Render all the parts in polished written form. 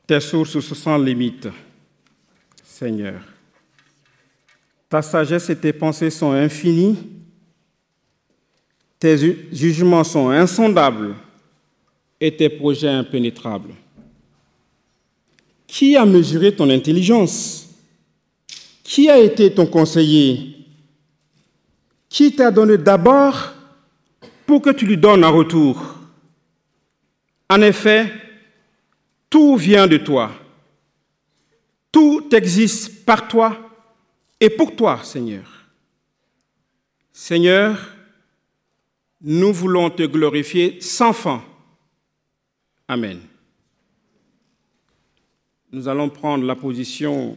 Tes sources sont sans limite, Seigneur. Ta sagesse et tes pensées sont infinies. Tes jugements sont insondables et tes projets impénétrables. Qui a mesuré ton intelligence? Qui a été ton conseiller? Qui t'a donné d'abord pour que tu lui donnes en retour? En effet, tout vient de toi. Tout existe par toi et pour toi, Seigneur. Seigneur, nous voulons te glorifier sans fin. Amen. Nous allons prendre la position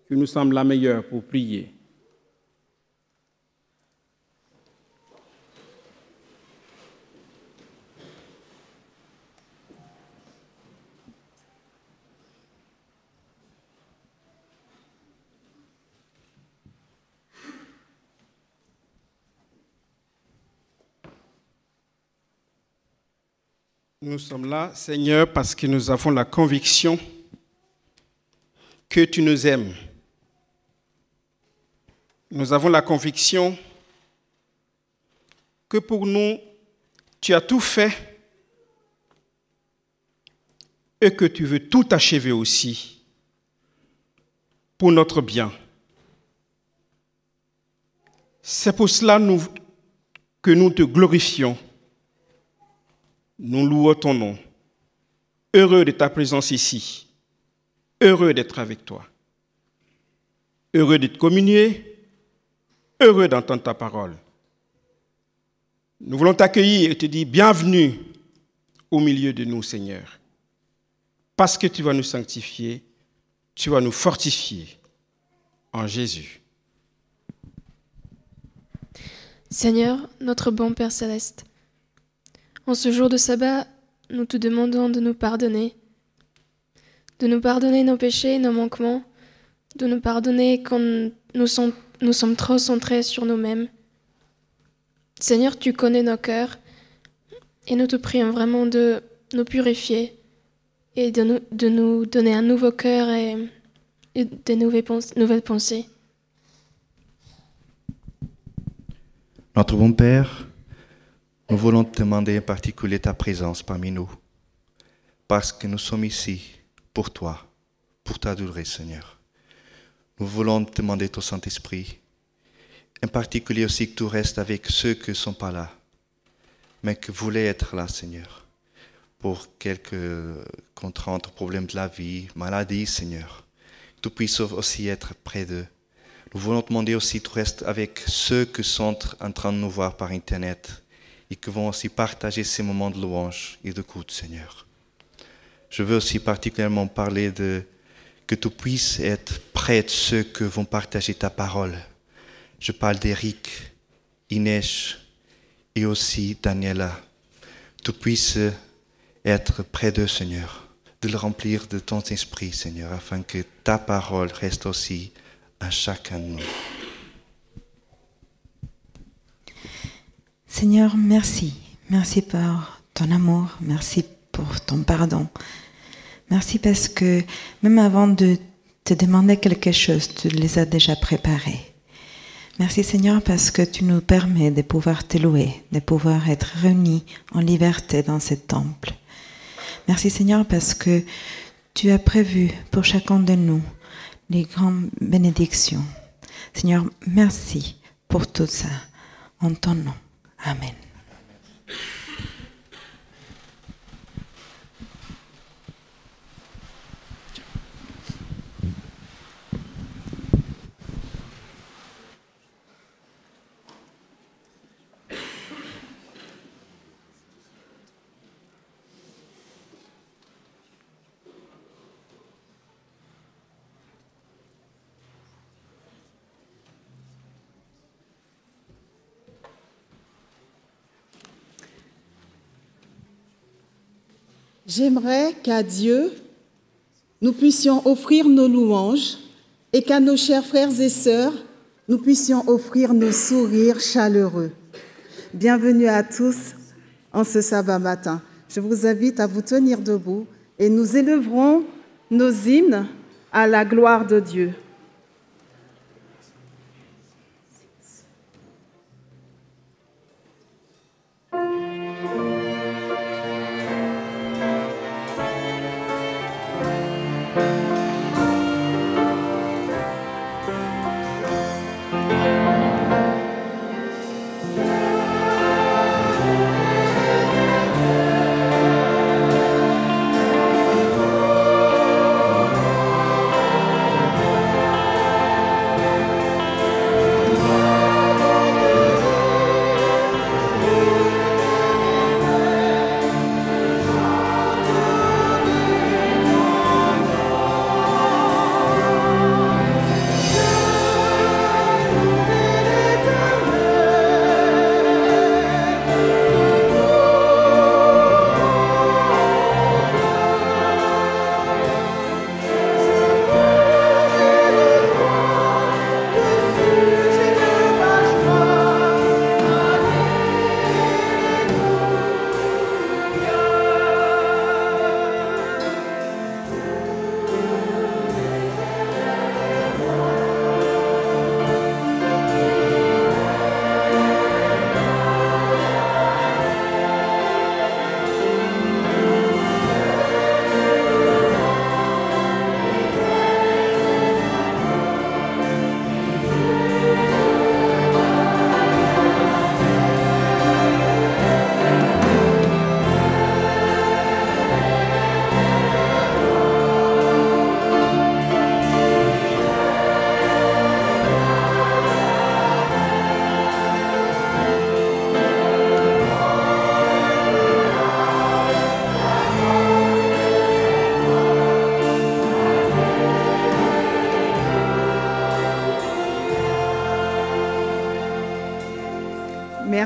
qui nous semble la meilleure pour prier. Nous sommes là, Seigneur, parce que nous avons la conviction que tu nous aimes. Nous avons la conviction que pour nous, tu as tout fait et que tu veux tout achever aussi pour notre bien. C'est pour cela que nous te glorifions. Nous louons ton nom. Heureux de ta présence ici. Heureux d'être avec toi. Heureux de te communier. Heureux d'entendre ta parole. Nous voulons t'accueillir et te dire bienvenue au milieu de nous, Seigneur. Parce que tu vas nous sanctifier, tu vas nous fortifier en Jésus. Seigneur, notre bon Père céleste, en ce jour de sabbat, nous te demandons de nous pardonner nos péchés, nos manquements, de nous pardonner quand nous sommes trop centrés sur nous-mêmes. Seigneur, tu connais nos cœurs et nous te prions vraiment de nous purifier et de nous donner un nouveau cœur et de nouvelles pensées. Notre bon Père, nous voulons te demander en particulier ta présence parmi nous, parce que nous sommes ici pour toi, pour t'adorer, Seigneur. Nous voulons te demander ton Saint-Esprit, en particulier aussi que tu restes avec ceux qui ne sont pas là, mais qui voulaient être là, Seigneur, pour quelques contraintes, problèmes de la vie, maladies, Seigneur. Que tu puisses aussi être près d'eux. Nous voulons te demander aussi que tu restes avec ceux qui sont en train de nous voir par Internet et qui vont aussi partager ces moments de louange et d'écoute, Seigneur. Je veux aussi particulièrement parler de que tu puisses être près de ceux qui vont partager ta parole. Je parle d'Éric, Inès et aussi Daniela. Tu puisses être près d'eux, Seigneur, de le remplir de ton esprit, Seigneur, afin que ta parole reste aussi à chacun de nous. Seigneur, merci. Merci pour ton amour. Merci pour ton pardon. Merci parce que même avant de te demander quelque chose, tu les as déjà préparés. Merci Seigneur parce que tu nous permets de pouvoir te louer, de pouvoir être réunis en liberté dans ce temple. Merci Seigneur parce que tu as prévu pour chacun de nous les grandes bénédictions. Seigneur, merci pour tout ça. En ton nom. Amen. J'aimerais qu'à Dieu, nous puissions offrir nos louanges et qu'à nos chers frères et sœurs, nous puissions offrir nos sourires chaleureux. Bienvenue à tous en ce sabbat matin. Je vous invite à vous tenir debout et nous élèverons nos hymnes à la gloire de Dieu.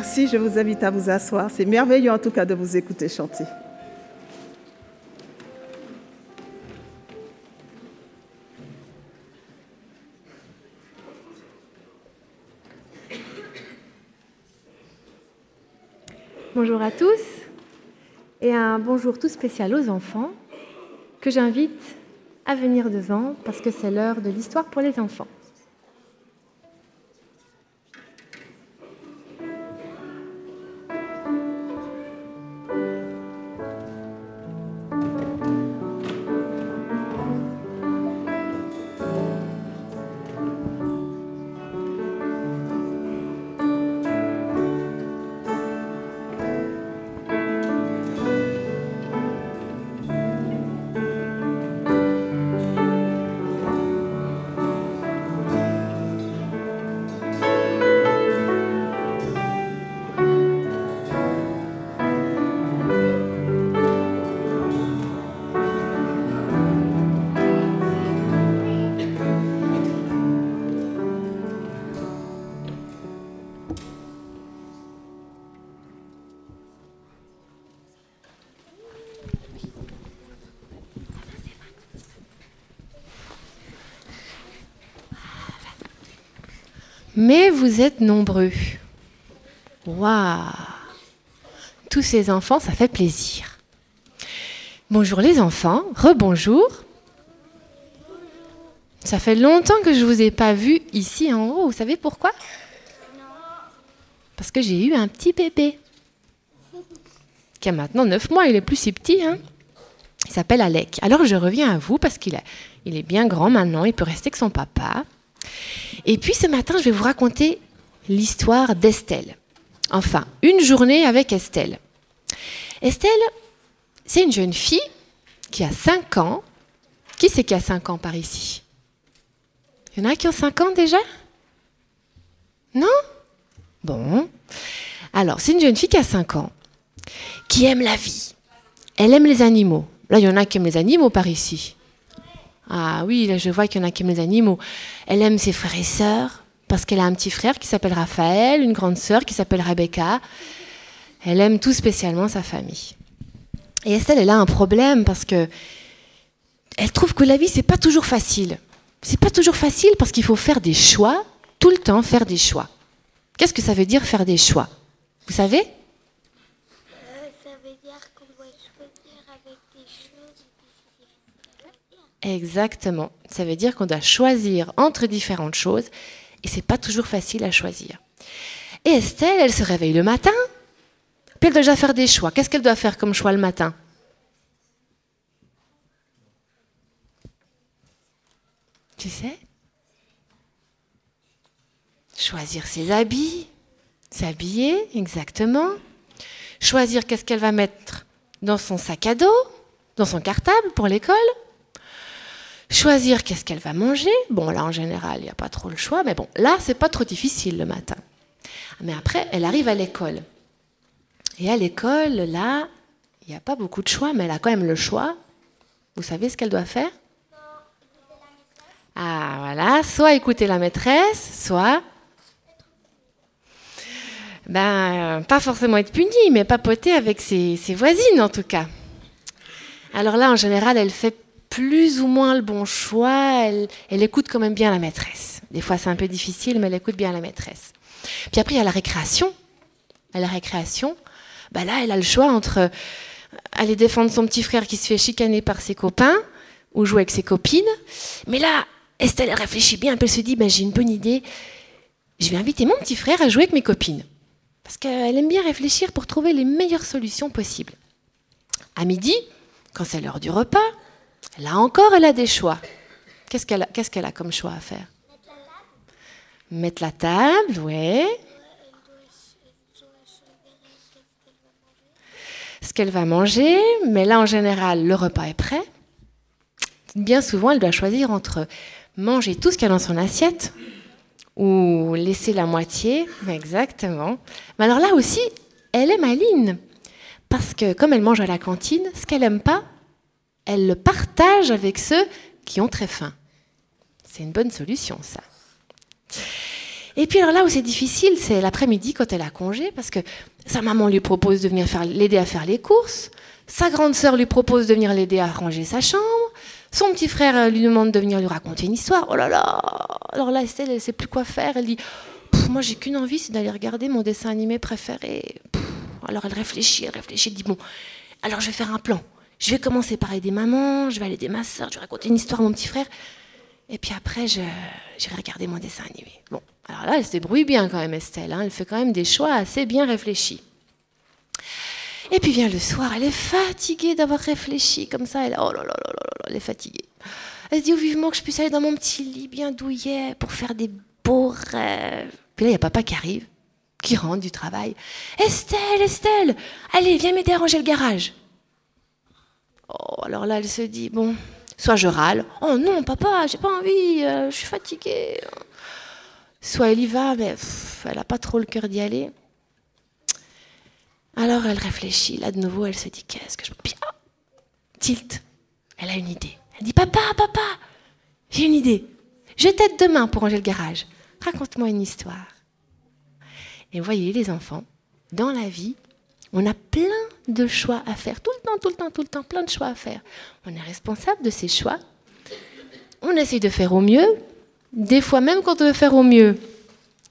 Merci, je vous invite à vous asseoir. C'est merveilleux en tout cas de vous écouter chanter. Bonjour à tous et un bonjour tout spécial aux enfants que j'invite à venir devant parce que c'est l'heure de l'histoire pour les enfants. Mais vous êtes nombreux. Waouh! Tous ces enfants, ça fait plaisir. Bonjour les enfants, rebonjour. Ça fait longtemps que je ne vous ai pas vus ici en haut. Vous savez pourquoi? Parce que j'ai eu un petit bébé qui a maintenant 9 mois. Il est plus si petit, hein. Il s'appelle Alec. Alors je reviens à vous parce qu'il est bien grand maintenant. Il peut rester avec son papa. Et puis ce matin, je vais vous raconter l'histoire d'Estelle. Enfin, une journée avec Estelle. Estelle, c'est une jeune fille qui a 5 ans. Qui c'est qui a 5 ans par ici? Il y en a qui ont 5 ans déjà? Non? Bon. Alors, c'est une jeune fille qui a 5 ans, qui aime la vie. Elle aime les animaux. Là, il y en a qui aiment les animaux par ici. Ah oui, là, je vois qu'il y en a qui aiment les animaux. Elle aime ses frères et sœurs, parce qu'elle a un petit frère qui s'appelle Raphaël, une grande sœur qui s'appelle Rebecca. Elle aime tout spécialement sa famille. Et Estelle, elle a un problème, parce que elle trouve que la vie, c'est pas toujours facile. C'est pas toujours facile parce qu'il faut faire des choix, tout le temps faire des choix. Qu'est-ce que ça veut dire faire des choix? Vous savez? Ça veut dire qu'on doit choisir avec des choses. Exactement. Ça veut dire qu'on doit choisir entre différentes choses et c'est pas toujours facile à choisir. Et Estelle, elle se réveille le matin, puis elle doit déjà faire des choix. Qu'est-ce qu'elle doit faire comme choix le matin? Tu sais? Choisir ses habits, s'habiller, exactement. Choisir qu'est-ce qu'elle va mettre dans son sac à dos, dans son cartable pour l'école. Choisir qu'est-ce qu'elle va manger. Bon, là, en général, il n'y a pas trop le choix, mais bon, là, c'est pas trop difficile le matin. Mais après, elle arrive à l'école. Et à l'école, là, il n'y a pas beaucoup de choix, mais elle a quand même le choix. Vous savez ce qu'elle doit faire? Ah, voilà, soit écouter la maîtresse, soit... pas forcément être punie, mais papoter avec ses voisines, en tout cas. Alors là, en général, elle fait plus ou moins le bon choix. Elle écoute quand même bien la maîtresse. Des fois, c'est un peu difficile, mais elle écoute bien la maîtresse. Puis après, il y a la récréation. À la récréation, là, elle a le choix entre aller défendre son petit frère qui se fait chicaner par ses copains ou jouer avec ses copines. Mais là, Estelle, elle réfléchit bien, puis elle se dit, j'ai une bonne idée. Je vais inviter mon petit frère à jouer avec mes copines. Parce qu'elle aime bien réfléchir pour trouver les meilleures solutions possibles. À midi, quand c'est l'heure du repas, là encore, elle a des choix. Qu'est-ce qu'elle a comme choix à faire? Mettre la table, ouais. Ce qu'elle va manger, mais là, en général, le repas est prêt. Bien souvent, elle doit choisir entre manger tout ce qu'il y a dans son assiette ou laisser la moitié. Exactement. Mais alors là aussi, elle est maligne. Parce que comme elle mange à la cantine, ce qu'elle n'aime pas, elle le partage avec ceux qui ont très faim. C'est une bonne solution, ça. Et puis alors là où c'est difficile, c'est l'après-midi quand elle a congé, parce que sa maman lui propose de venir l'aider à faire les courses, sa grande sœur lui propose de venir l'aider à ranger sa chambre, son petit frère lui demande de venir lui raconter une histoire. Oh là là! Alors là, Estelle, elle ne sait plus quoi faire. Elle dit, moi j'ai qu'une envie, c'est d'aller regarder mon dessin animé préféré. Alors elle réfléchit, elle dit, bon, alors je vais faire un plan. Je vais commencer par aider maman, je vais aller aider ma sœur, je vais raconter une histoire à mon petit frère. Et puis après, j'irai regarder mon dessin animé. Bon, alors là, elle se débrouille bien quand même, Estelle. Hein, elle fait quand même des choix assez bien réfléchis. Et puis vient le soir, elle est fatiguée d'avoir réfléchi comme ça. Oh là là là là là, elle est fatiguée. Elle se dit, oh, vivement que je puisse aller dans mon petit lit bien douillet pour faire des beaux rêves. Puis là, il y a papa qui arrive, qui rentre du travail. Estelle, allez, viens m'aider à ranger le garage. Oh, alors là, elle se dit, bon, soit je râle. Oh non, papa, j'ai pas envie, je suis fatiguée. Soit elle y va, mais elle n'a pas trop le cœur d'y aller. Alors elle réfléchit, là de nouveau elle se dit qu'est-ce que je peux... Ah, tilt, elle a une idée. Elle dit papa, j'ai une idée. Je t'aide demain pour ranger le garage. Raconte-moi une histoire. Et vous voyez les enfants, dans la vie, on a plein de choix à faire, tout le temps, plein de choix à faire. On est responsable de ces choix. On essaye de faire au mieux. Des fois même quand on veut faire au mieux,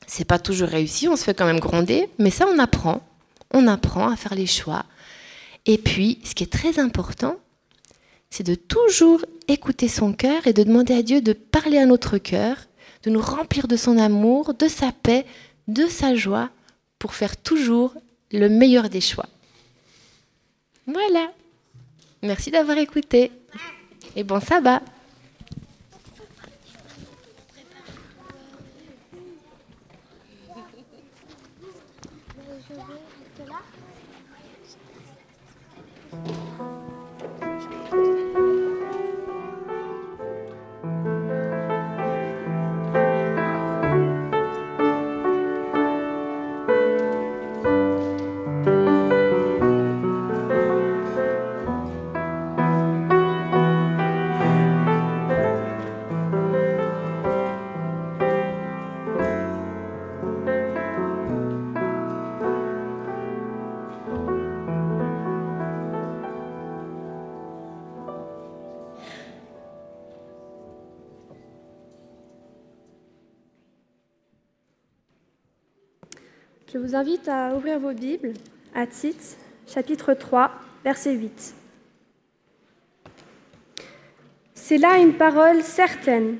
c'est pas toujours réussi, on se fait quand même gronder, mais ça on apprend. On apprend à faire les choix. Et puis, ce qui est très important, c'est de toujours écouter son cœur et de demander à Dieu de parler à notre cœur, de nous remplir de son amour, de sa paix, de sa joie, pour faire toujours le meilleur des choix. Voilà. Merci d'avoir écouté. Et bon sabbat. Je vous invite à ouvrir vos Bibles à Tite, chapitre 3, verset 8. C'est là une parole certaine.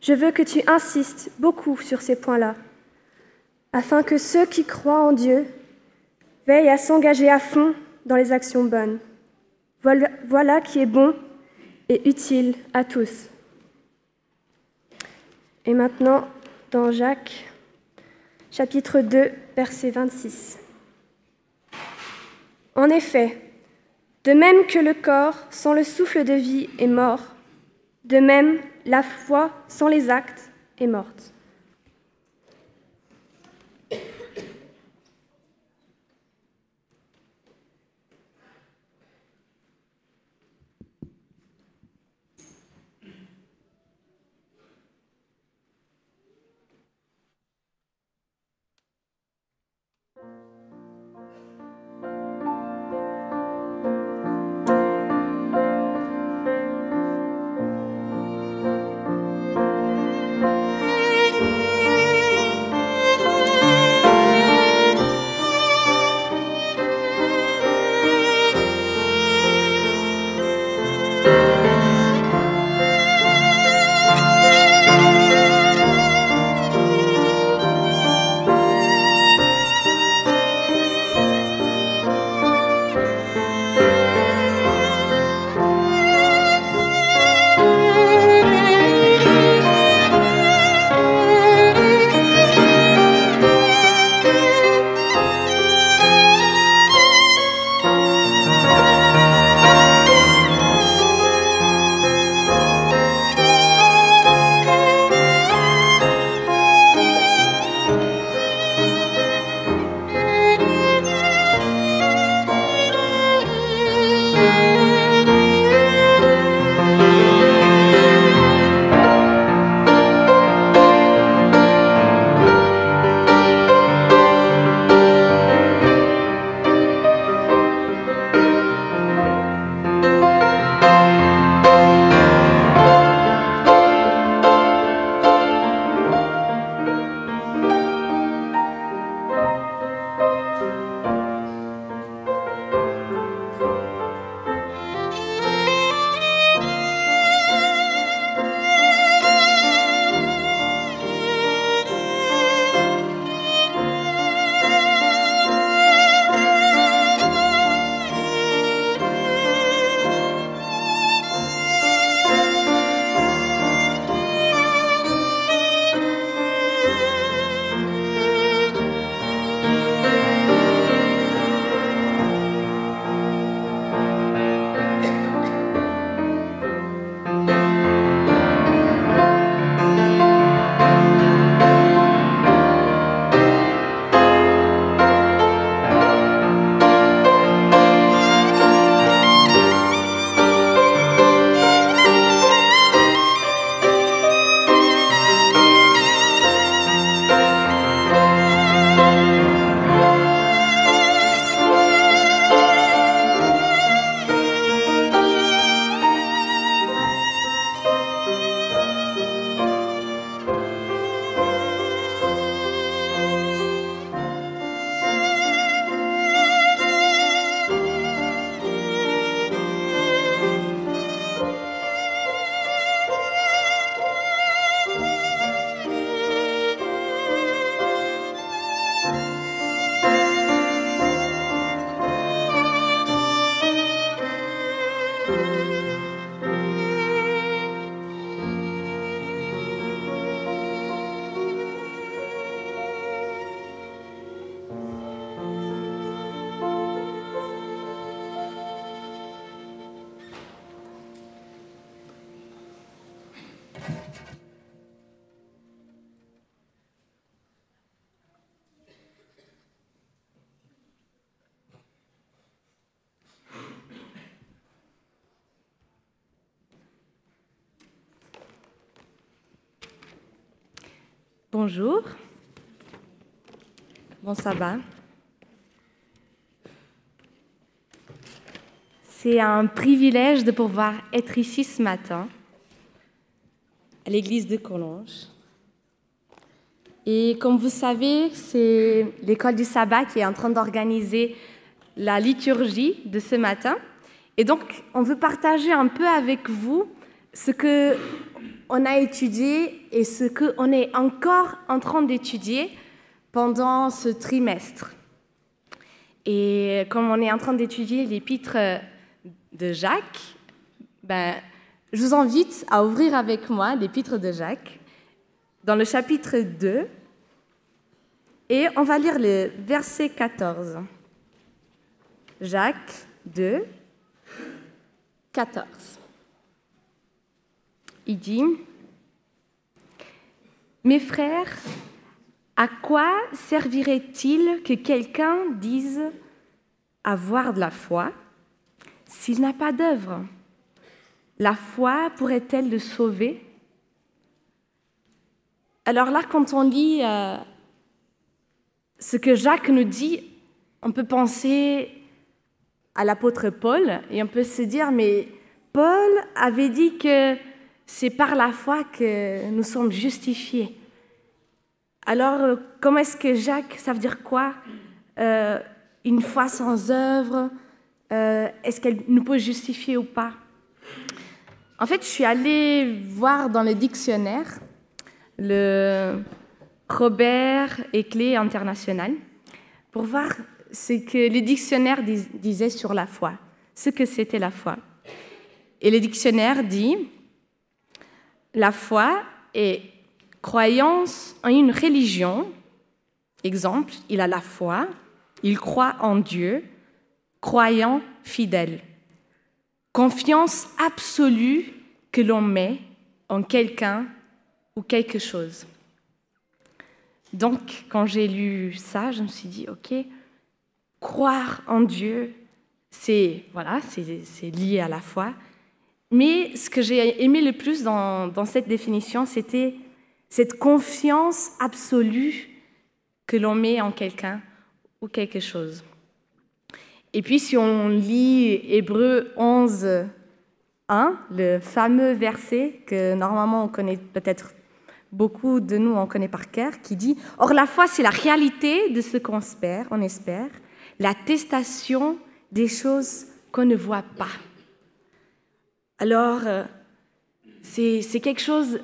Je veux que tu insistes beaucoup sur ces points-là, afin que ceux qui croient en Dieu veillent à s'engager à fond dans les actions bonnes. Voilà qui est bon et utile à tous. Et maintenant, dans Jacques, chapitre 2, verset 26. En effet, de même que le corps sans le souffle de vie est mort, de même la foi sans les actes est morte. Bonjour, bon sabbat. C'est un privilège de pouvoir être ici ce matin à l'église de Collonges. Et comme vous savez, c'est l'école du sabbat qui est en train d'organiser la liturgie de ce matin. Et donc, on veut partager un peu avec vous ce que on a étudié et ce qu'on est encore en train d'étudier pendant ce trimestre. Et comme on est en train d'étudier l'épître de Jacques, je vous invite à ouvrir avec moi l'épître de Jacques dans le chapitre 2 et on va lire le verset 14. Jacques 2, 14. Il dit « Mes frères, à quoi servirait-il que quelqu'un dise avoir de la foi s'il n'a pas d'œuvre? La foi pourrait-elle le sauver ?» Alors là, quand on lit ce que Jacques nous dit, on peut penser à l'apôtre Paul et on peut se dire « Mais Paul avait dit que c'est par la foi que nous sommes justifiés. » Alors, comment est-ce que Jacques, ça veut dire quoi? Une foi sans œuvre, est-ce qu'elle nous peut justifier ou pas? En fait, je suis allée voir dans le dictionnaire, le Robert et Clé international, pour voir ce que le dictionnaire disait sur la foi, ce que c'était la foi. Et le dictionnaire dit « La foi est croyance en une religion. Exemple, il a la foi, il croit en Dieu, croyant fidèle. Confiance absolue que l'on met en quelqu'un ou quelque chose. » Donc, quand j'ai lu ça, je me suis dit, ok, croire en Dieu, c'est lié à la foi. Mais ce que j'ai aimé le plus dans cette définition, c'était cette confiance absolue que l'on met en quelqu'un ou quelque chose. Et puis, si on lit Hébreux 11, 1, le fameux verset que normalement on connaît peut-être beaucoup de nous, on connaît par cœur, qui dit « Or la foi, c'est la réalité de ce qu'on espère, l'attestation des choses qu'on ne voit pas. » Alors, c'est quelque chose,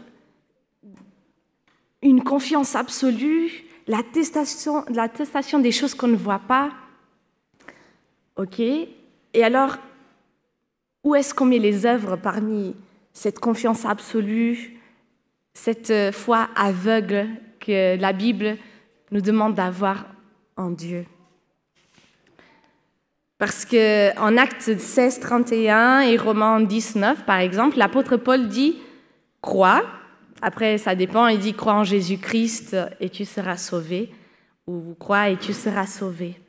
une confiance absolue, l'attestation des choses qu'on ne voit pas. Ok. Et alors, où est-ce qu'on met les œuvres parmi cette confiance absolue, cette foi aveugle que la Bible nous demande d'avoir en Dieu? Parce qu'en Actes 16, 31 et Romains 19, par exemple, l'apôtre Paul dit « Crois ». Après, ça dépend, il dit « Crois en Jésus-Christ et tu seras sauvé » ou « Crois et tu seras sauvé ».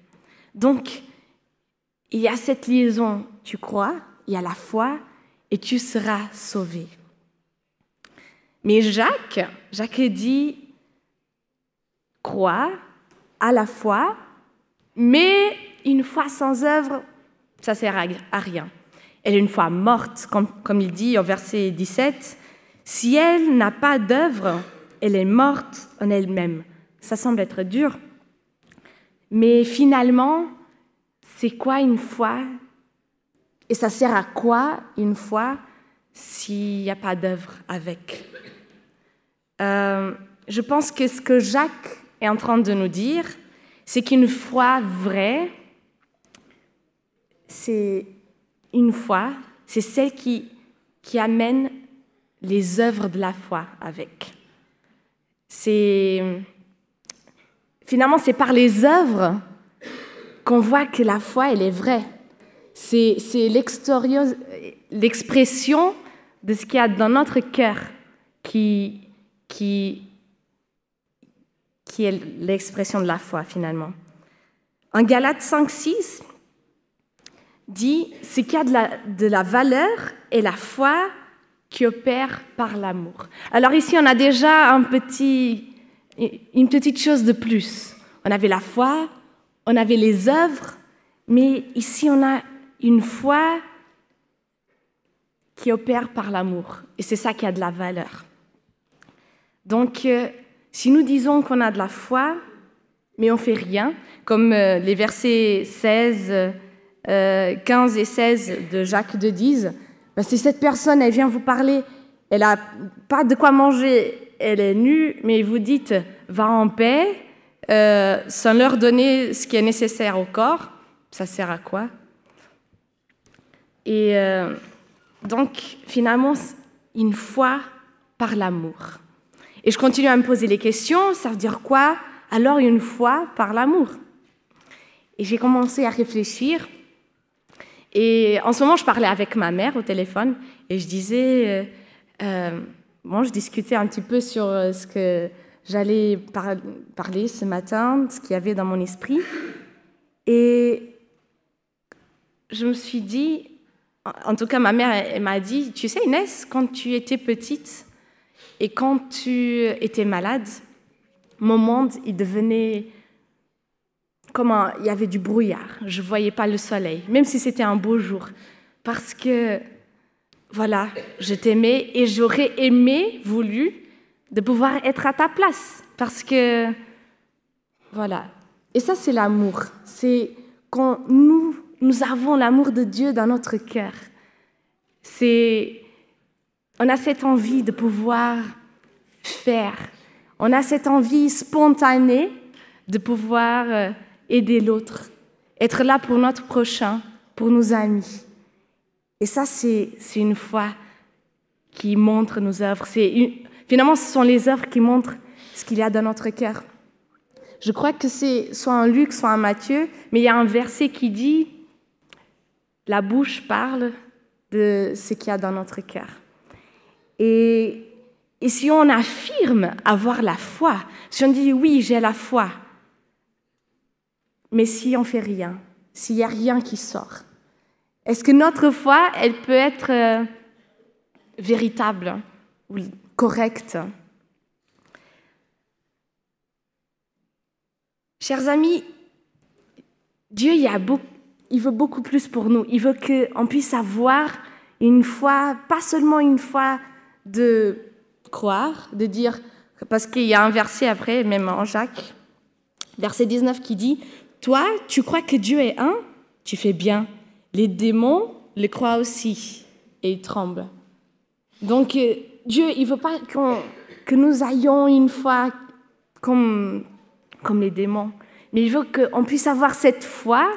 Donc, il y a cette liaison, tu crois, il y a la foi et tu seras sauvé. Mais Jacques dit « Crois à la foi, mais une foi sans œuvre, ça ne sert à rien. Elle est une foi morte, comme il dit au verset 17. Si elle n'a pas d'œuvre, elle est morte en elle-même. » Ça semble être dur. Mais finalement, c'est quoi une foi? Et ça sert à quoi une foi s'il n'y a pas d'œuvre avec? Je pense que ce que Jacques est en train de nous dire, c'est qu'une foi vraie, c'est une foi c'est celle qui amène les œuvres de la foi avec. Finalement, c'est par les œuvres qu'on voit que la foi, elle est vraie. C'est l'expression de ce qu'il y a dans notre cœur qui est l'expression de la foi, finalement. En Galates 5:6, dit « Ce qu'il y a de la valeur et la foi qui opère par l'amour. » Alors ici, on a déjà une petite chose de plus. On avait la foi, on avait les œuvres, mais ici, on a une foi qui opère par l'amour. Et c'est ça qui a de la valeur. Donc, si nous disons qu'on a de la foi, mais on ne fait rien, comme les versets 15 et 16 de Jacques 2 disent, ben, si cette personne, elle vient vous parler, elle n'a pas de quoi manger, elle est nue, mais vous dites « va en paix », sans leur donner ce qui est nécessaire au corps, ça sert à quoi? Et donc, finalement, une foi par l'amour. Et je continue à me poser les questions, ça veut dire quoi? Alors, une foi par l'amour. Et j'ai commencé à réfléchir. Et en ce moment, je parlais avec ma mère au téléphone et je disais, je discutais un petit peu sur ce que j'allais parler ce matin, ce qu'il y avait dans mon esprit. Et je me suis dit, en tout cas, ma mère, elle m'a dit, tu sais, Inès, quand tu étais petite et quand tu étais malade, mon monde, il devenait il y avait du brouillard. Je ne voyais pas le soleil, même si c'était un beau jour. Parce que, voilà, je t'aimais et j'aurais voulu de pouvoir être à ta place. Parce que, voilà. Et ça, c'est l'amour. C'est quand nous avons l'amour de Dieu dans notre cœur. On a cette envie de pouvoir faire. On a cette envie spontanée de pouvoir aider l'autre, être là pour notre prochain, pour nos amis. Et ça, c'est une foi qui montre nos œuvres. Finalement, ce sont les œuvres qui montrent ce qu'il y a dans notre cœur. Je crois que c'est soit en Luc, soit en Matthieu, mais il y a un verset qui dit « La bouche parle de ce qu'il y a dans notre cœur. » Et si on affirme avoir la foi, si on dit « Oui, j'ai la foi », mais si on ne fait rien, s'il n'y a rien qui sort, est-ce que notre foi, elle peut être véritable ou correcte? Chers amis, Dieu, il veut beaucoup plus pour nous. Il veut qu'on puisse avoir une foi, pas seulement une foi de croire, de dire, parce qu'il y a un verset après, même en Jacques, verset 19 qui dit « Toi, tu crois que Dieu est un? Tu fais bien. Les démons le croient aussi et ils tremblent. » Donc, Dieu, il ne veut pas que nous ayons une foi comme les démons, mais il veut qu'on puisse avoir cette foi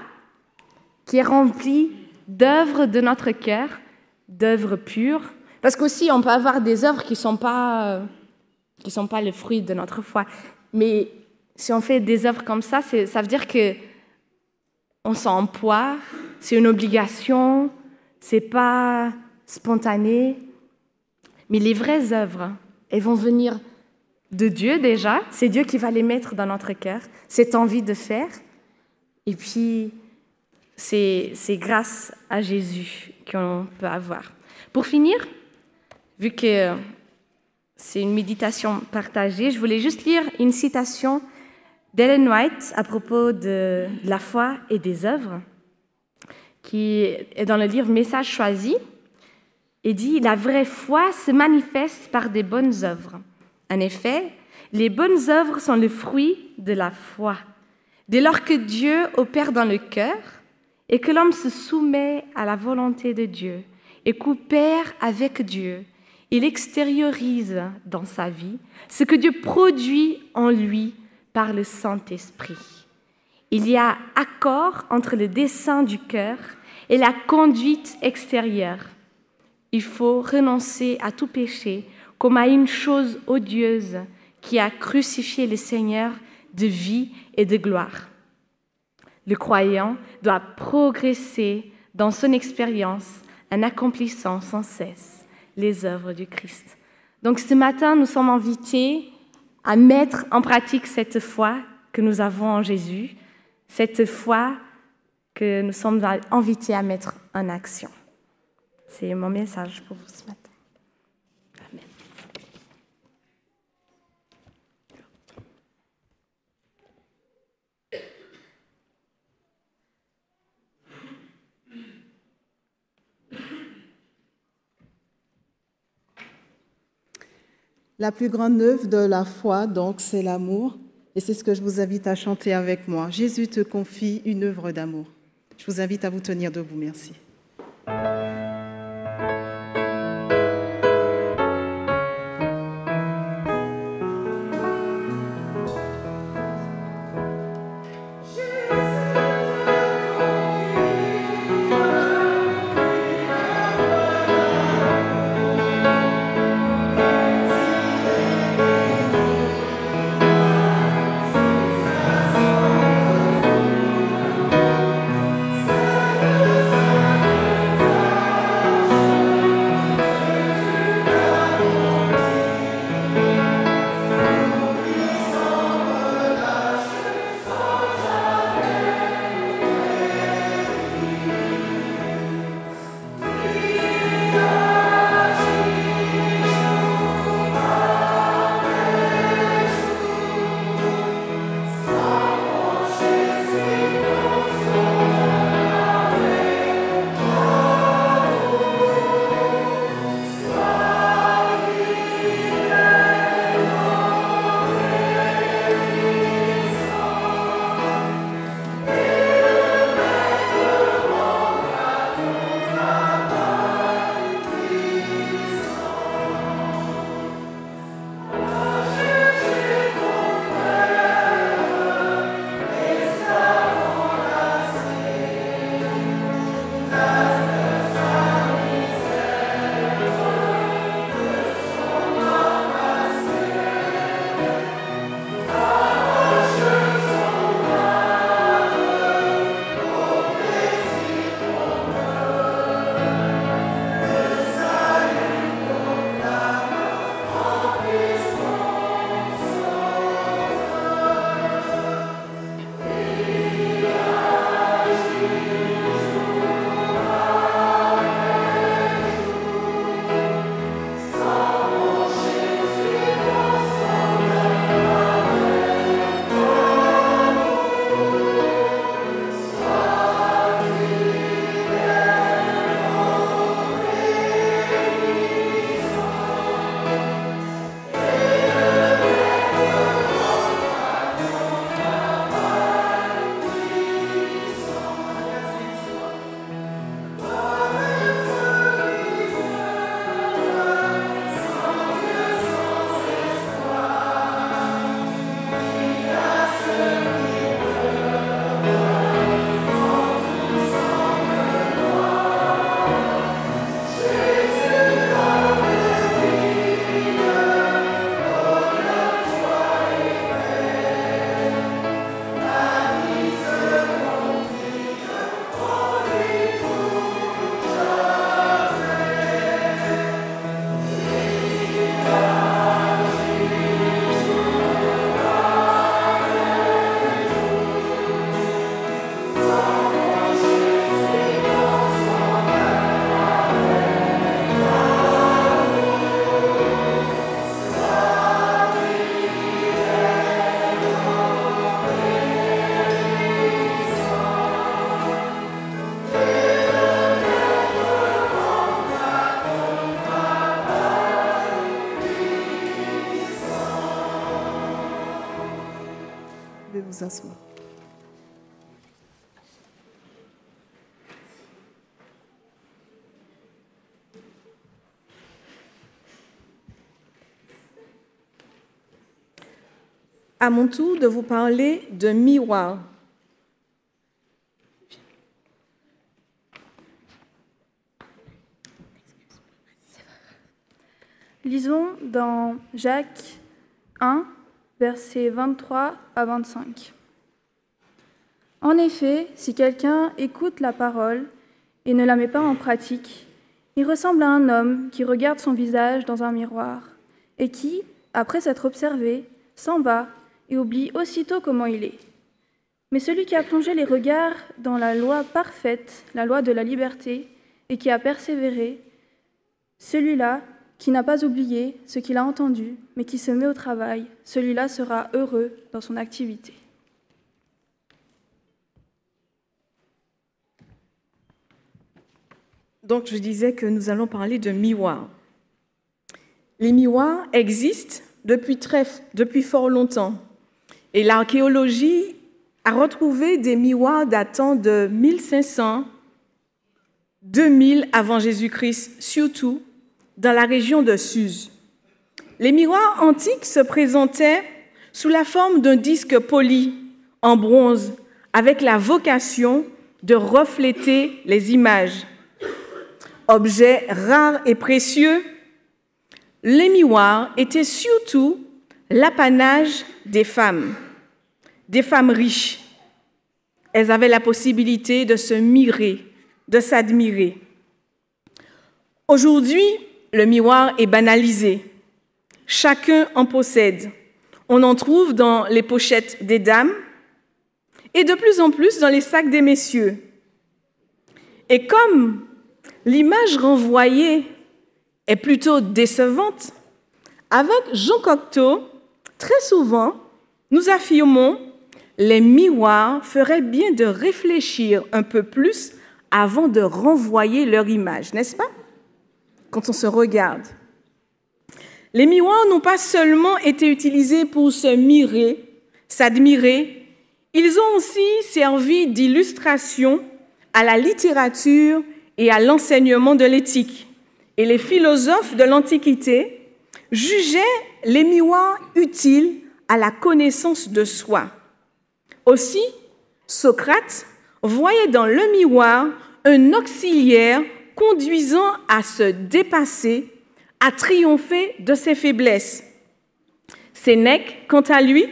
qui est remplie d'œuvres de notre cœur, d'œuvres pures. Parce qu'aussi, on peut avoir des œuvres qui ne sont pas le fruit de notre foi. Mais si on fait des œuvres comme ça veut dire qu'on s'emploie, c'est une obligation, c'est pas spontané. Mais les vraies œuvres, elles vont venir de Dieu déjà. C'est Dieu qui va les mettre dans notre cœur, cette envie de faire. Et puis, c'est grâce à Jésus qu'on peut avoir. Pour finir, vu que c'est une méditation partagée, je voulais juste lire une citation d'Ellen White à propos de la foi et des œuvres, qui est dans le livre Message choisi, et dit « La vraie foi se manifeste par des bonnes œuvres. En effet, les bonnes œuvres sont le fruit de la foi. Dès lors que Dieu opère dans le cœur et que l'homme se soumet à la volonté de Dieu et coopère avec Dieu, il extériorise dans sa vie ce que Dieu produit en lui par le Saint-Esprit. Il y a accord entre le dessein du cœur et la conduite extérieure, il faut renoncer à tout péché comme à une chose odieuse qui a crucifié le Seigneur de vie et de gloire. Le croyant doit progresser dans son expérience en accomplissant sans cesse les œuvres du Christ. Donc ce matin, nous sommes invités à mettre en pratique cette foi que nous avons en Jésus, cette foi que nous sommes invités à mettre en action. C'est mon message pour vous ce matin. Amen. La plus grande œuvre de la foi, donc, c'est l'amour. Et c'est ce que je vous invite à chanter avec moi. Jésus te confie une œuvre d'amour. Je vous invite à vous tenir debout. Merci. Vous asseoir. À mon tour de vous parler de miroir. Lisons dans Jacques 1, versets 23 à 25. En effet, si quelqu'un écoute la parole et ne la met pas en pratique, il ressemble à un homme qui regarde son visage dans un miroir et qui, après s'être observé, s'en va et oublie aussitôt comment il est. Mais celui qui a plongé les regards dans la loi parfaite, la loi de la liberté, et qui a persévéré, celui-là qui n'a pas oublié ce qu'il a entendu, mais qui se met au travail, celui-là sera heureux dans son activité. Donc, je disais que nous allons parler de miroirs. Les miroirs existent depuis fort longtemps. Et l'archéologie a retrouvé des miroirs datant de 1500, 2000 avant Jésus-Christ, surtout dans la région de Suse. Les miroirs antiques se présentaient sous la forme d'un disque poli en bronze avec la vocation de refléter les images. Objets rares et précieux, les miroirs étaient surtout l'apanage des femmes riches. Elles avaient la possibilité de se mirer, de s'admirer. Aujourd'hui, le miroir est banalisé. Chacun en possède. On en trouve dans les pochettes des dames et de plus en plus dans les sacs des messieurs. Et comme l'image renvoyée est plutôt décevante, avec Jean Cocteau, très souvent, nous affirmons les miroirs feraient bien de réfléchir un peu plus avant de renvoyer leur image, n'est-ce pas? Quand on se regarde. Les miroirs n'ont pas seulement été utilisés pour se mirer, s'admirer, ils ont aussi servi d'illustration à la littérature et à l'enseignement de l'éthique. Et les philosophes de l'Antiquité jugeaient les miroirs utiles à la connaissance de soi. Aussi, Socrate voyait dans le miroir un auxiliaire conduisant à se dépasser, à triompher de ses faiblesses. Sénèque, quant à lui,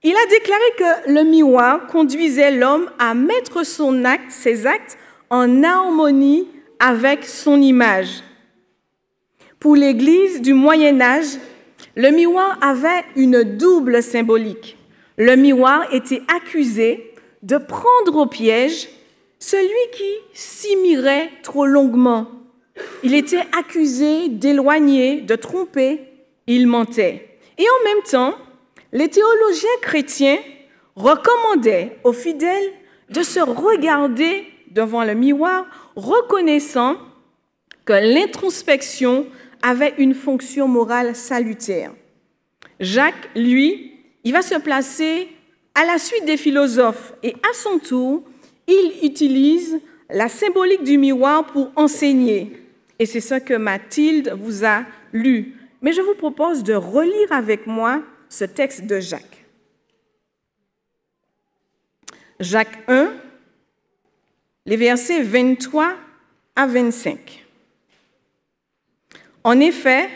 il a déclaré que le miroir conduisait l'homme à mettre ses actes en harmonie avec son image. Pour l'Église du Moyen Âge, le miroir avait une double symbolique. Le miroir était accusé de prendre au piège celui qui s'y mirait trop longuement. Il était accusé d'éloigner, de tromper, il mentait. Et en même temps, les théologiens chrétiens recommandaient aux fidèles de se regarder devant le miroir, reconnaissant que l'introspection avait une fonction morale salutaire. Jacques, lui, il va se placer à la suite des philosophes et à son tour, il utilise la symbolique du miroir pour enseigner. Et c'est ce que Mathilde vous a lu. Mais je vous propose de relire avec moi ce texte de Jacques. Jacques 1, les versets 23 à 25. En effet,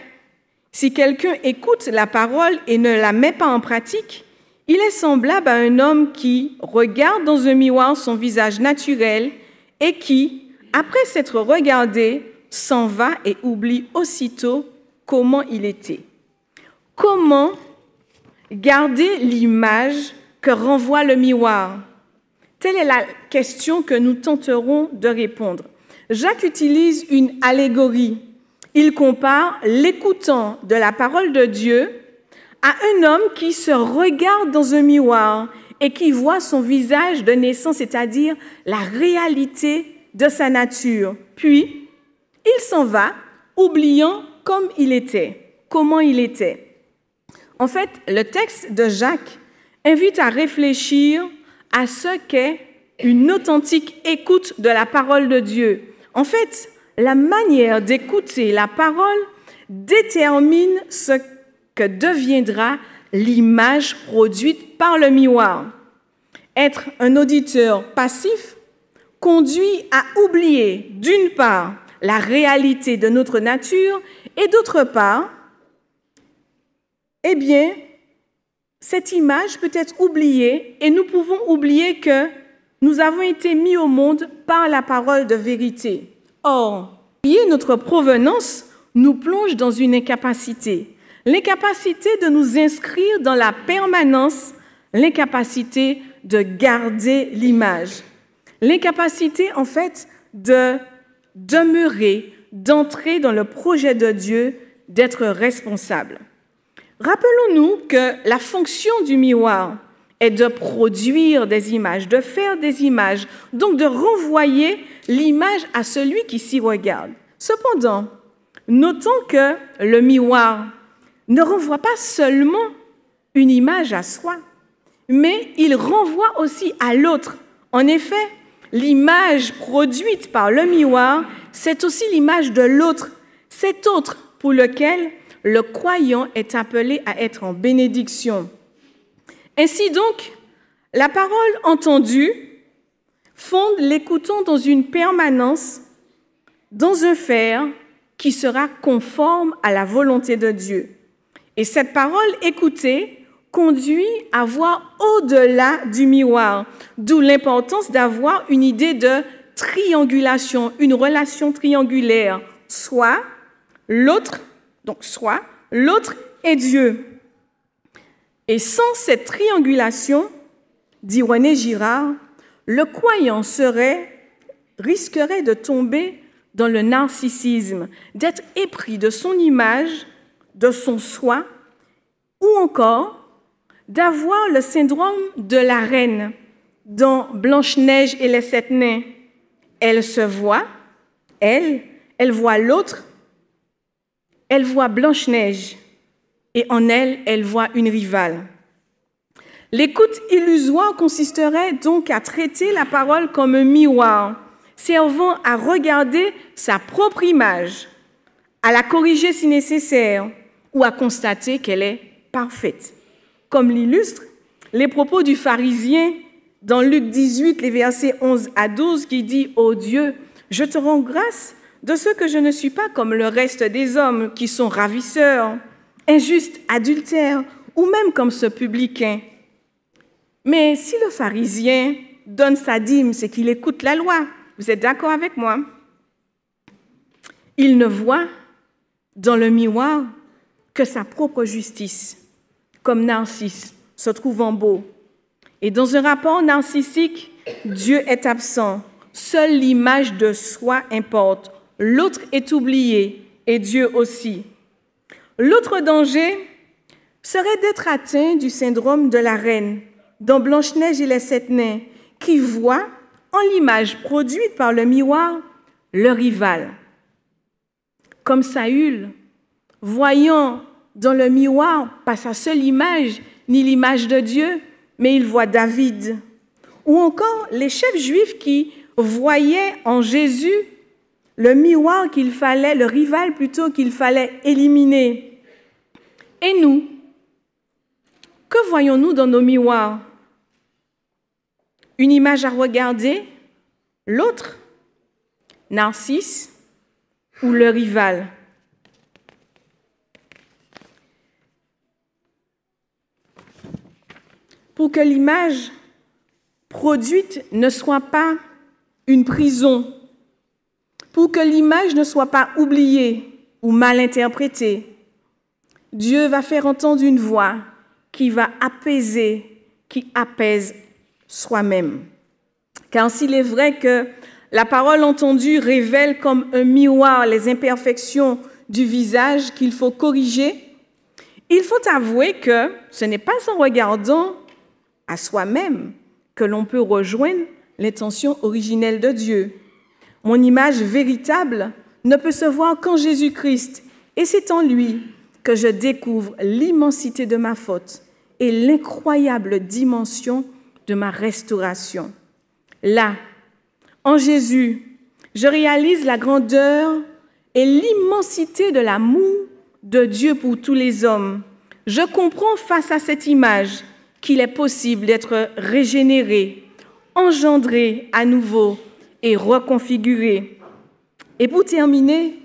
si quelqu'un écoute la parole et ne la met pas en pratique, il est semblable à un homme qui regarde dans un miroir son visage naturel et qui, après s'être regardé, s'en va et oublie aussitôt comment il était. Comment garder l'image que renvoie le miroir? Telle est la question que nous tenterons de répondre. Jacques utilise une allégorie. Il compare l'écoutant de la parole de Dieu à un homme qui se regarde dans un miroir et qui voit son visage de naissance, c'est-à-dire la réalité de sa nature. Puis, il s'en va, oubliant comment il était. En fait, le texte de Jacques invite à réfléchir à ce qu'est une authentique écoute de la parole de Dieu. En fait, la manière d'écouter la parole détermine ce que deviendra l'image produite par le miroir. Être un auditeur passif conduit à oublier, d'une part, la réalité de notre nature, et d'autre part, eh bien, cette image peut être oubliée et nous pouvons oublier que nous avons été mis au monde par la parole de vérité. Or, oublier notre provenance nous plonge dans une incapacité. L'incapacité de nous inscrire dans la permanence, l'incapacité de garder l'image. L'incapacité, en fait, de demeurer, d'entrer dans le projet de Dieu, d'être responsable. Rappelons-nous que la fonction du miroir est de produire des images, de faire des images, donc de renvoyer l'image à celui qui s'y regarde. Cependant, notons que le miroir ne renvoie pas seulement une image à soi, mais il renvoie aussi à l'autre. En effet, l'image produite par le miroir, c'est aussi l'image de l'autre, cet autre pour lequel le croyant est appelé à être en bénédiction. Ainsi donc, la parole entendue fonde l'écoutant dans une permanence, dans un faire qui sera conforme à la volonté de Dieu. Et cette parole écoutée conduit à voir au-delà du miroir, d'où l'importance d'avoir une idée de triangulation, une relation triangulaire, soit l'autre et Dieu. Et sans cette triangulation, dit René Girard, le croyant risquerait de tomber dans le narcissisme, d'être épris de son image, de son soi, ou encore d'avoir le syndrome de la reine dans Blanche-Neige et les 7 nains. Elle se voit, elle voit l'autre, elle voit Blanche-Neige, et en elle, elle voit une rivale. L'écoute illusoire consisterait donc à traiter la parole comme un miroir, servant à regarder sa propre image, à la corriger si nécessaire, ou à constater qu'elle est parfaite. Comme l'illustrent les propos du pharisien dans Luc 18, les versets 11 à 12, qui dit « Ô Dieu, je te rends grâce de ce que je ne suis pas comme le reste des hommes qui sont ravisseurs, injustes, adultères, ou même comme ce publicain. Mais si le pharisien donne sa dîme, c'est qu'il écoute la loi. Vous êtes d'accord avec moi? Il ne voit dans le miroir que sa propre justice, comme Narcisse, se trouvant beau. Et dans un rapport narcissique, Dieu est absent. Seule l'image de soi importe. L'autre est oublié, et Dieu aussi. L'autre danger serait d'être atteint du syndrome de la reine, dans Blanche-Neige et les 7 nains, qui voit, en l'image produite par le miroir, le rival. Comme Saül, voyant dans le miroir, pas sa seule image, ni l'image de Dieu, mais il voit David. Ou encore les chefs juifs qui voyaient en Jésus le miroir le rival plutôt qu'il fallait éliminer. Et nous, que voyons-nous dans nos miroirs? Une image à regarder, l'autre, Narcisse ou le rival? Pour que l'image produite ne soit pas une prison, pour que l'image ne soit pas oubliée ou mal interprétée, Dieu va faire entendre une voix qui va apaiser, qui apaise soi-même. Car s'il est vrai que la parole entendue révèle comme un miroir les imperfections du visage qu'il faut corriger, il faut avouer que ce n'est pas en regardant à soi-même que l'on peut rejoindre l'intention originelle de Dieu. Mon image véritable ne peut se voir qu'en Jésus-Christ, et c'est en lui que je découvre l'immensité de ma faute et l'incroyable dimension de ma restauration. Là, en Jésus, je réalise la grandeur et l'immensité de l'amour de Dieu pour tous les hommes. Je comprends face à cette image qu'il est possible d'être régénéré, engendré à nouveau et reconfiguré. Et pour terminer,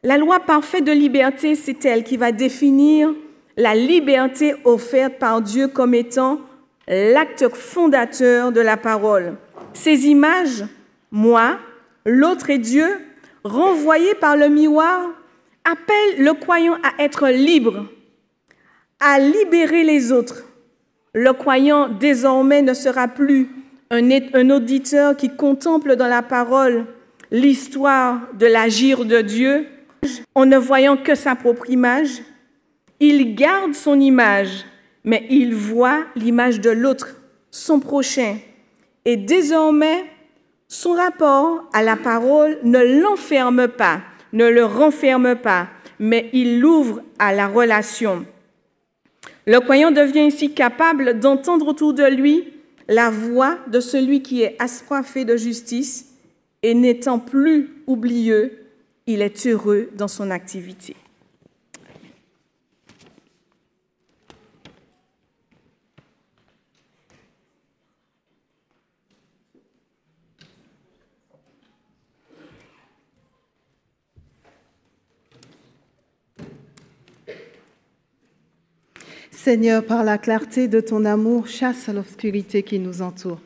la loi parfaite de liberté, c'est elle qui va définir la liberté offerte par Dieu comme étant l'acte fondateur de la parole. Ces images, moi, l'autre et Dieu, renvoyés par le miroir, appellent le croyant à être libre, à libérer les autres. Le croyant, désormais, ne sera plus un auditeur qui contemple dans la parole l'histoire de l'agir de Dieu, en ne voyant que sa propre image. Il garde son image, mais il voit l'image de l'autre, son prochain. Et désormais, son rapport à la parole ne l'enferme pas, ne le renferme pas, mais il l'ouvre à la relation. Le croyant devient ainsi capable d'entendre autour de lui la voix de celui qui est assoiffé de justice et n'étant plus oublieux, il est heureux dans son activité. Seigneur, par la clarté de ton amour, chasse l'obscurité qui nous entoure.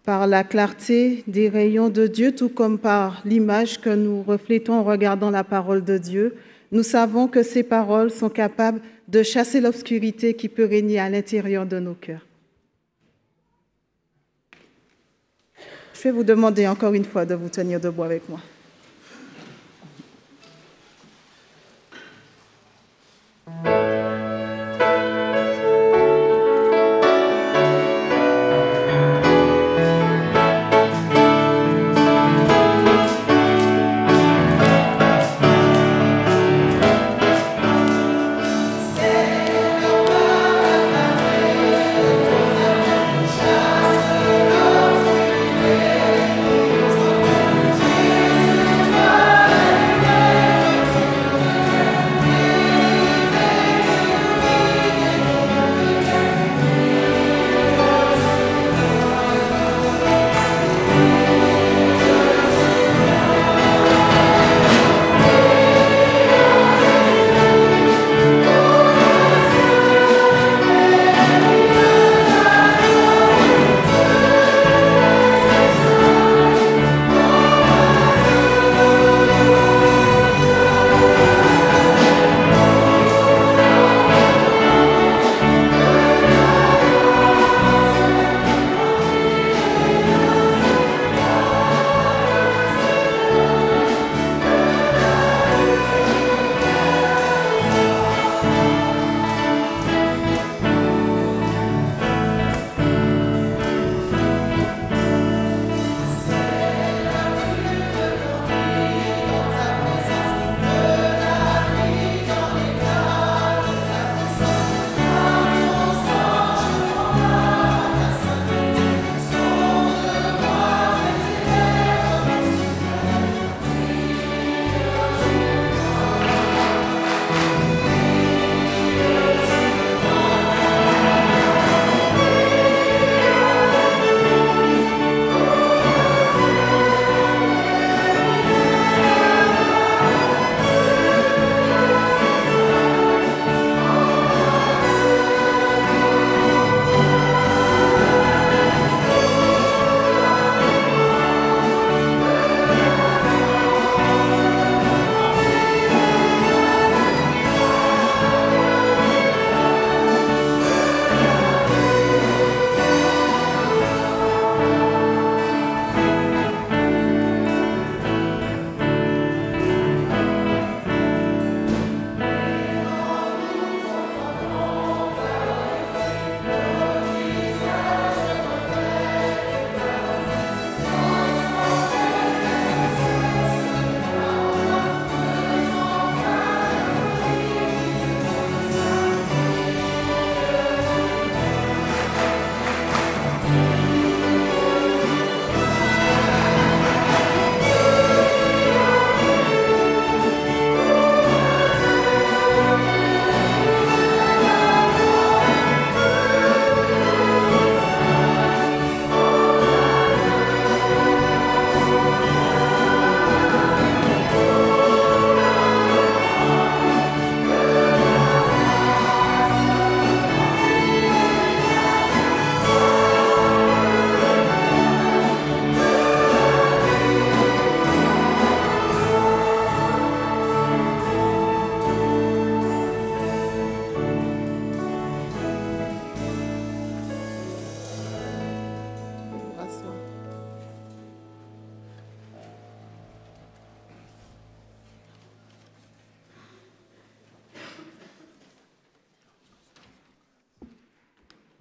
Par la clarté des rayons de Dieu, tout comme par l'image que nous reflétons en regardant la parole de Dieu, nous savons que ces paroles sont capables de chasser l'obscurité qui peut régner à l'intérieur de nos cœurs. Je vais vous demander encore une fois de vous tenir debout avec moi. Chasse l'obscurité,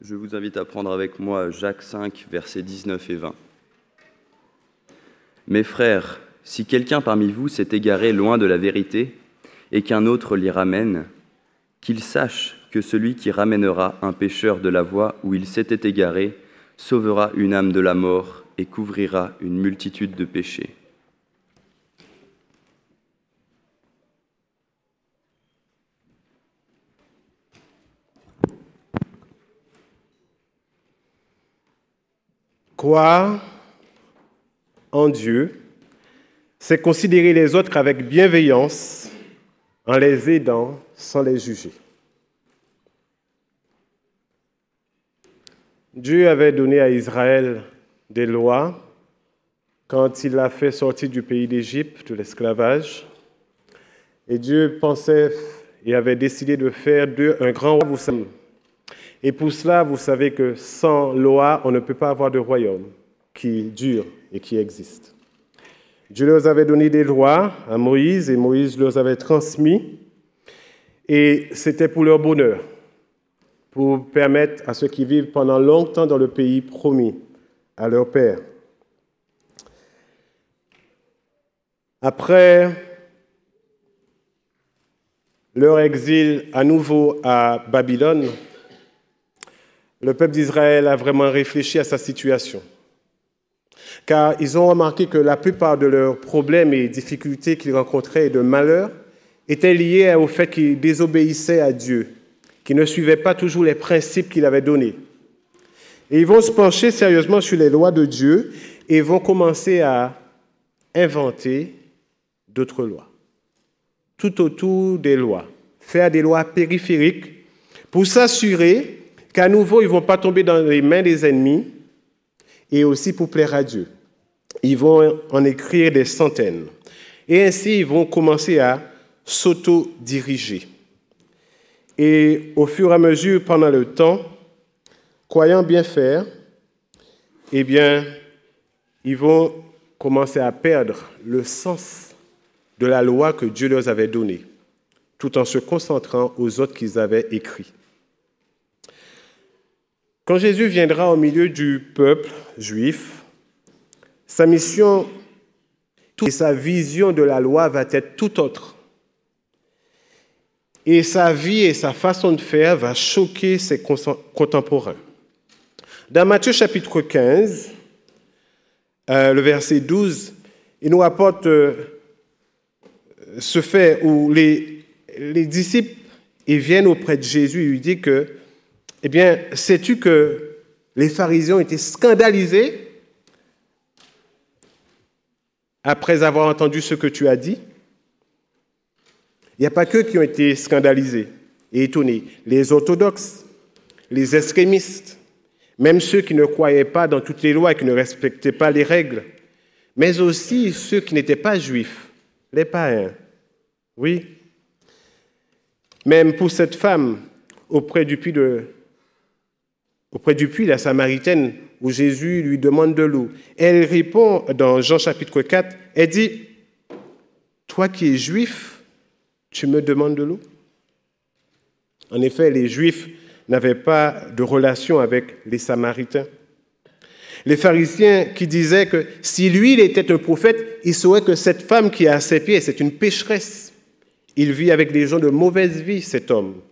Je vous invite à prendre avec moi Jacques 5, versets 19 et 20. « Mes frères, si quelqu'un parmi vous s'est égaré loin de la vérité et qu'un autre l'y ramène, qu'il sache que celui qui ramènera un pécheur de la voie où il s'était égaré sauvera une âme de la mort et couvrira une multitude de péchés. » Croire en Dieu, c'est considérer les autres avec bienveillance, en les aidant sans les juger. Dieu avait donné à Israël des lois quand il l'a fait sortir du pays d'Égypte, de l'esclavage. Et Dieu pensait et avait décidé de faire d'eux un grand roi. Et pour cela, vous savez que sans loi, on ne peut pas avoir de royaume qui dure et qui existe. Dieu leur avait donné des lois à Moïse et Moïse leur avait transmis. Et c'était pour leur bonheur, pour permettre à ceux qui vivent pendant longtemps dans le pays promis à leur père. Après leur exil à nouveau à Babylone, le peuple d'Israël a vraiment réfléchi à sa situation. Car ils ont remarqué que la plupart de leurs problèmes et difficultés qu'ils rencontraient et de malheurs étaient liés au fait qu'ils désobéissaient à Dieu, qu'ils ne suivaient pas toujours les principes qu'il avait donnés. Et ils vont se pencher sérieusement sur les lois de Dieu et vont commencer à inventer d'autres lois, tout autour des lois, faire des lois périphériques pour s'assurer qu'à nouveau, ils ne vont pas tomber dans les mains des ennemis et aussi pour plaire à Dieu. Ils vont en écrire des centaines. Et ainsi, ils vont commencer à s'auto-diriger. Et au fur et à mesure, pendant le temps, croyant bien faire, eh bien, ils vont commencer à perdre le sens de la loi que Dieu leur avait donnée, tout en se concentrant aux autres qu'ils avaient écrits. Quand Jésus viendra au milieu du peuple juif, sa mission et sa vision de la loi va être tout autre. Et sa vie et sa façon de faire va choquer ses contemporains. Dans Matthieu chapitre 15, le verset 12, il nous rapporte ce fait où les disciples ils viennent auprès de Jésus et lui disent que eh bien, sais-tu que les pharisiens étaient scandalisés après avoir entendu ce que tu as dit? Il n'y a pas qu'eux qui ont été scandalisés et étonnés. Les orthodoxes, les extrémistes, même ceux qui ne croyaient pas dans toutes les lois et qui ne respectaient pas les règles, mais aussi ceux qui n'étaient pas juifs, les païens. Oui. Même pour cette femme, auprès du puits, la Samaritaine, où Jésus lui demande de l'eau. Elle répond dans Jean chapitre 4, elle dit, « Toi qui es juif, tu me demandes de l'eau ?» En effet, les Juifs n'avaient pas de relation avec les Samaritains. Les pharisiens qui disaient que si lui, il était un prophète, il saurait que cette femme qui est à ses pieds, c'est une pécheresse. Il vit avec des gens de mauvaise vie, cet homme.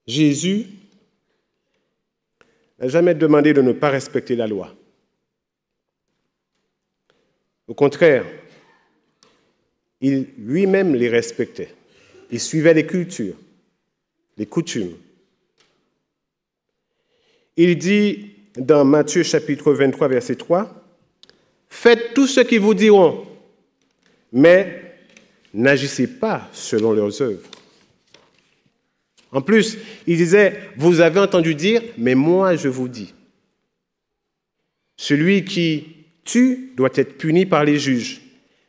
Jésus n'a jamais demandé de ne pas respecter la loi. Au contraire, il lui-même les respectait. Il suivait les cultures, les coutumes. Il dit dans Matthieu chapitre 23, verset 3, « Faites tout ce qu'ils vous diront, mais n'agissez pas selon leurs œuvres. » En plus, il disait, « Vous avez entendu dire, mais moi je vous dis. Celui qui tue doit être puni par les juges.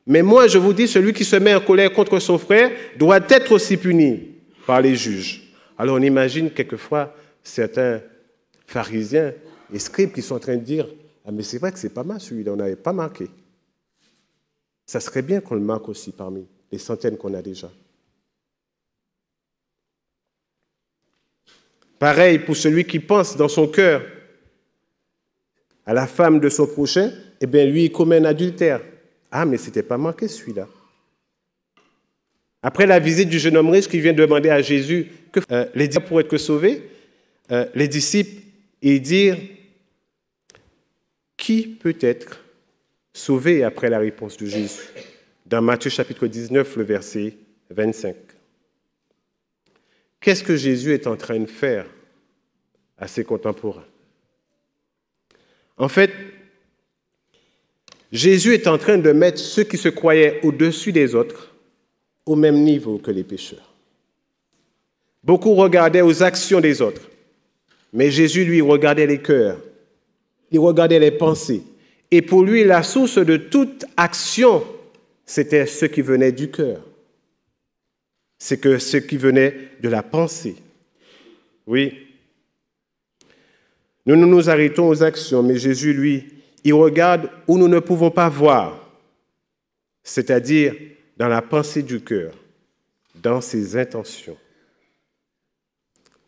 Mais moi je vous dis, celui qui se met en colère contre son frère doit être aussi puni par les juges. » Alors on imagine quelquefois certains pharisiens et scribes qui sont en train de dire, « Ah mais c'est vrai que c'est pas mal celui-là, on n'avait pas marqué. » Ça serait bien qu'on le marque aussi parmi les centaines qu'on a déjà. Pareil pour celui qui pense dans son cœur à la femme de son prochain, eh bien lui, il commet un adultère. Ah, mais ce n'était pas marqué celui-là. Après la visite du jeune homme riche qui vient demander à Jésus que les disciples pour être sauvés, les disciples, ils disent qui peut être sauvé après la réponse de Jésus? Dans Matthieu chapitre 19, le verset 25. Qu'est-ce que Jésus est en train de faire à ses contemporains? En fait, Jésus est en train de mettre ceux qui se croyaient au-dessus des autres au même niveau que les pécheurs. Beaucoup regardaient aux actions des autres, mais Jésus, lui, regardait les cœurs, il regardait les pensées. Et pour lui, la source de toute action, c'était ce qui venait du cœur. C'est que ce qui venait de la pensée. Oui. Nous nous arrêtons aux actions, mais Jésus, lui, il regarde où nous ne pouvons pas voir, c'est-à-dire dans la pensée du cœur, dans ses intentions.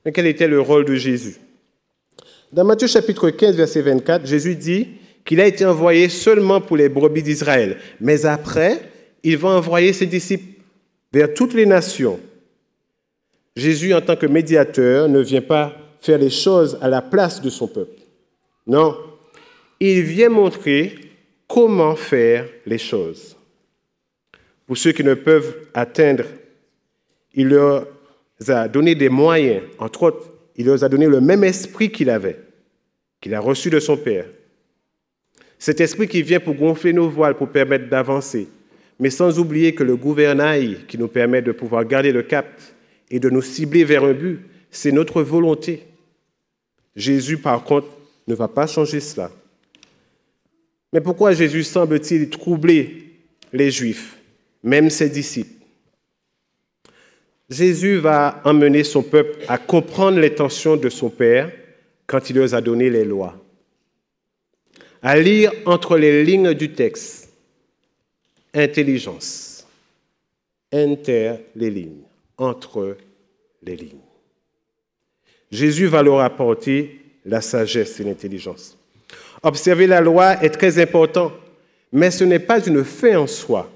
Mais quel était le rôle de Jésus? Dans Matthieu chapitre 15, verset 24, Jésus dit qu'il a été envoyé seulement pour les brebis d'Israël, mais après, il va envoyer ses disciples vers toutes les nations. Jésus, en tant que médiateur, ne vient pas faire les choses à la place de son peuple. Non, il vient montrer comment faire les choses. Pour ceux qui ne peuvent atteindre, il leur a donné des moyens. Entre autres, il leur a donné le même esprit qu'il avait, qu'il a reçu de son Père. Cet esprit qui vient pour gonfler nos voiles, pour permettre d'avancer, mais sans oublier que le gouvernail qui nous permet de pouvoir garder le cap et de nous cibler vers un but, c'est notre volonté. Jésus, par contre, ne va pas changer cela. Mais pourquoi Jésus semble-t-il troubler les Juifs, même ses disciples? Jésus va emmener son peuple à comprendre l'intention de son Père quand il leur a donné les lois. À lire entre les lignes du texte. Intelligence. Inter les lignes. Entre les lignes. Jésus va leur apporter la sagesse et l'intelligence. Observer la loi est très important, mais ce n'est pas une fin en soi.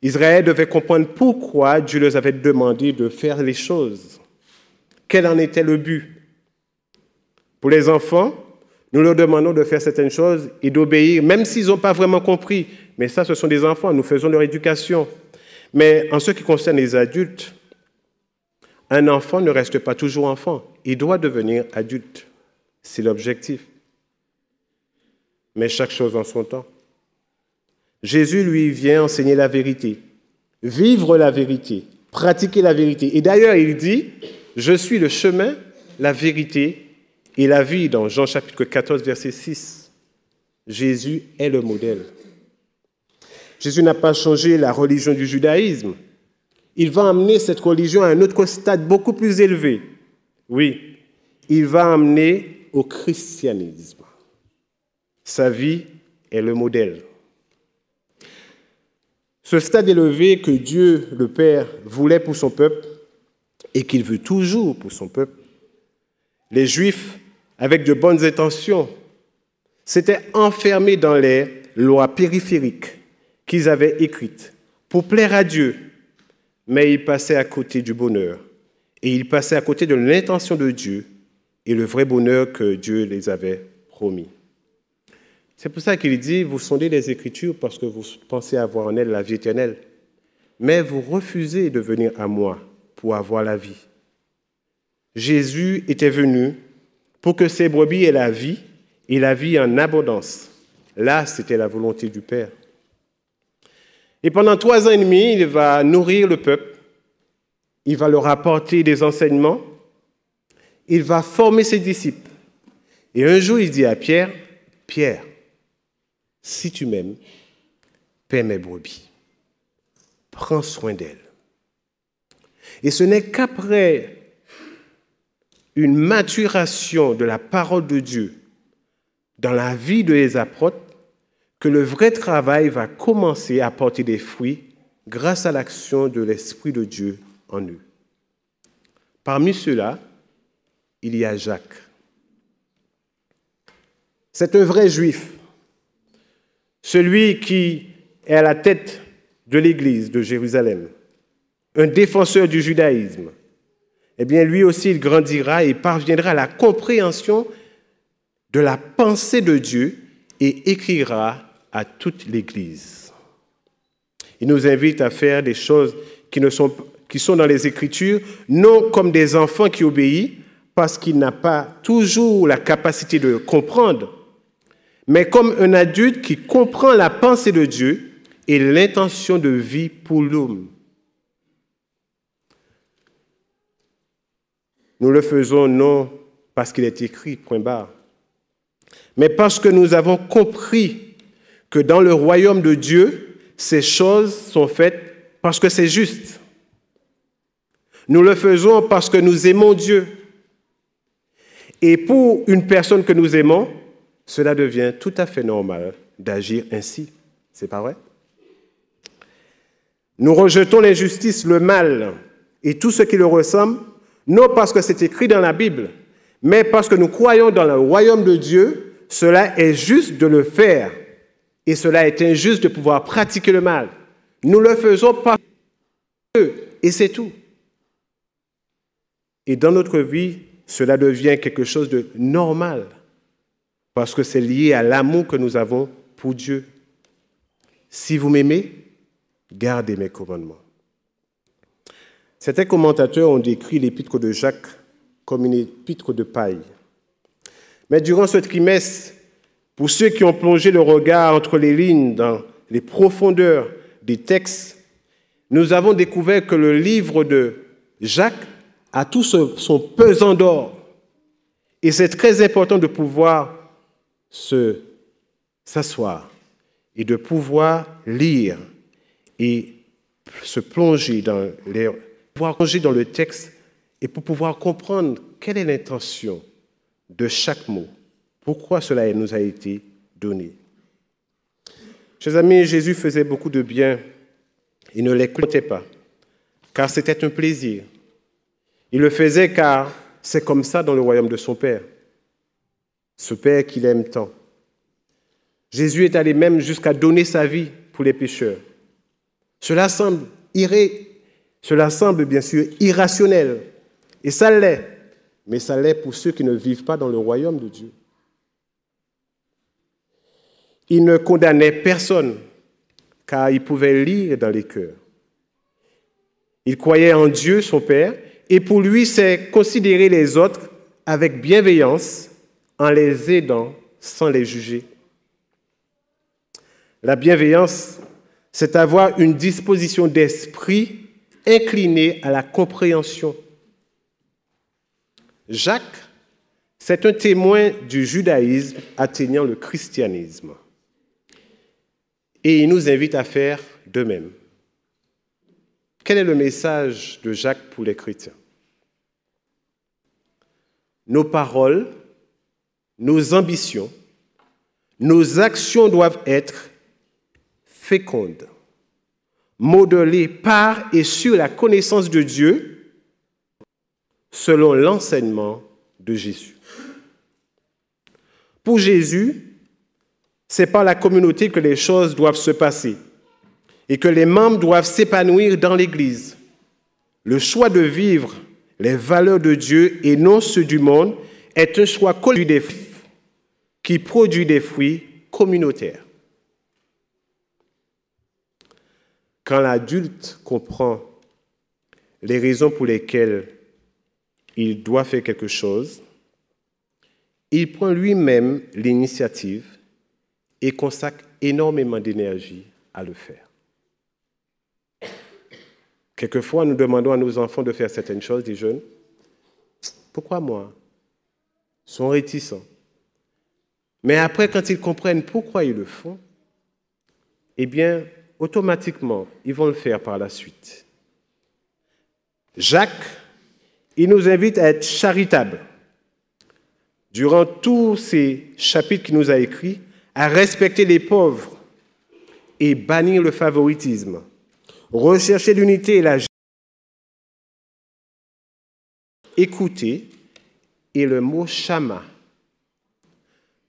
Israël devait comprendre pourquoi Dieu leur avait demandé de faire les choses. Quel en était le but? Pour les enfants, nous leur demandons de faire certaines choses et d'obéir, même s'ils n'ont pas vraiment compris. Mais ça, ce sont des enfants, nous faisons leur éducation. Mais en ce qui concerne les adultes, un enfant ne reste pas toujours enfant. Il doit devenir adulte. C'est l'objectif. Mais chaque chose en son temps. Jésus, lui, vient enseigner la vérité, vivre la vérité, pratiquer la vérité. Et d'ailleurs, il dit, « Je suis le chemin, la vérité et la vie » dans Jean chapitre 14, verset 6. Jésus est le modèle. Jésus n'a pas changé la religion du judaïsme. Il va amener cette religion à un autre stade beaucoup plus élevé. Oui, il va amener au christianisme. Sa vie est le modèle. Ce stade élevé que Dieu, le Père, voulait pour son peuple et qu'il veut toujours pour son peuple, les Juifs, avec de bonnes intentions, s'étaient enfermés dans les lois périphériques qu'ils avaient écrites pour plaire à Dieu, mais ils passaient à côté du bonheur et ils passaient à côté de l'intention de Dieu et le vrai bonheur que Dieu les avait promis. C'est pour ça qu'il dit, vous sondez les Écritures parce que vous pensez avoir en elles la vie éternelle, mais vous refusez de venir à moi pour avoir la vie. Jésus était venu pour que ses brebis aient la vie et la vie en abondance. Là, c'était la volonté du Père. Et pendant 3 ans et demi, il va nourrir le peuple, il va leur apporter des enseignements, il va former ses disciples. Et un jour, il dit à Pierre, « Pierre, si tu m'aimes, paie mes brebis. Prends soin d'elles. » Et ce n'est qu'après une maturation de la parole de Dieu dans la vie de les apôtres que le vrai travail va commencer à porter des fruits grâce à l'action de l'Esprit de Dieu en eux. Parmi ceux-là, il y a Jacques. C'est un vrai juif, celui qui est à la tête de l'Église de Jérusalem, un défenseur du judaïsme. Eh bien, lui aussi, il grandira et parviendra à la compréhension de la pensée de Dieu et écrira à toute l'Église. Il nous invite à faire des choses qui sont dans les Écritures, non comme des enfants qui obéissent, parce qu'il n'a pas toujours la capacité de comprendre, mais comme un adulte qui comprend la pensée de Dieu et l'intention de vie pour l'homme. Nous le faisons non parce qu'il est écrit, point barre, mais parce que nous avons compris que dans le royaume de Dieu, ces choses sont faites parce que c'est juste. Nous le faisons parce que nous aimons Dieu. Et pour une personne que nous aimons, cela devient tout à fait normal d'agir ainsi. C'est pas vrai? Nous rejetons l'injustice, le mal et tout ce qui le ressemble, non parce que c'est écrit dans la Bible, mais parce que nous croyons dans le royaume de Dieu. Cela est juste de le faire et cela est injuste de pouvoir pratiquer le mal. Nous le faisons parce que Dieu, et c'est tout. Et dans notre vie, cela devient quelque chose de normal parce que c'est lié à l'amour que nous avons pour Dieu. Si vous m'aimez, gardez mes commandements. Certains commentateurs ont décrit l'épître de Jacques comme une épître de paille. Mais durant ce trimestre, pour ceux qui ont plongé le regard entre les lignes dans les profondeurs des textes, nous avons découvert que le livre de Jacques a tout son pesant d'or. Et c'est très important de pouvoir s'asseoir et de pouvoir lire et se plonger dans le texte et pour pouvoir comprendre quelle est l'intention de chaque mot. Pourquoi cela nous a été donné. Chers amis, Jésus faisait beaucoup de bien. Il ne les comptait pas, car c'était un plaisir. Il le faisait car c'est comme ça dans le royaume de son Père. Ce Père qu'il aime tant. Jésus est allé même jusqu'à donner sa vie pour les pécheurs. Cela semble bien sûr irrationnel, et ça l'est, mais ça l'est pour ceux qui ne vivent pas dans le royaume de Dieu. Il ne condamnait personne, car il pouvait lire dans les cœurs. Il croyait en Dieu, son Père, et pour lui, c'est considérer les autres avec bienveillance, en les aidant sans les juger. La bienveillance, c'est avoir une disposition d'esprit inclinée à la compréhension. Jacques, c'est un témoin du judaïsme atteignant le christianisme. Et il nous invite à faire de même. Quel est le message de Jacques pour les chrétiens? Nos paroles, nos ambitions, nos actions doivent être fécondes, modelées par et sur la connaissance de Dieu selon l'enseignement de Jésus. Pour Jésus, c'est par la communauté que les choses doivent se passer et que les membres doivent s'épanouir dans l'Église. Le choix de vivre les valeurs de Dieu et non ceux du monde est un choix qui produit des fruits communautaires. Quand l'adulte comprend les raisons pour lesquelles il doit faire quelque chose, il prend lui-même l'initiative et consacre énormément d'énergie à le faire. Quelquefois, nous demandons à nos enfants de faire certaines choses, des jeunes. Pourquoi moi? Ils sont réticents. Mais après, quand ils comprennent pourquoi ils le font, eh bien, automatiquement, ils vont le faire par la suite. Jacques, il nous invite à être charitables. Durant tous ces chapitres qu'il nous a écrits, à respecter les pauvres et bannir le favoritisme, rechercher l'unité et la écouter et le mot shama.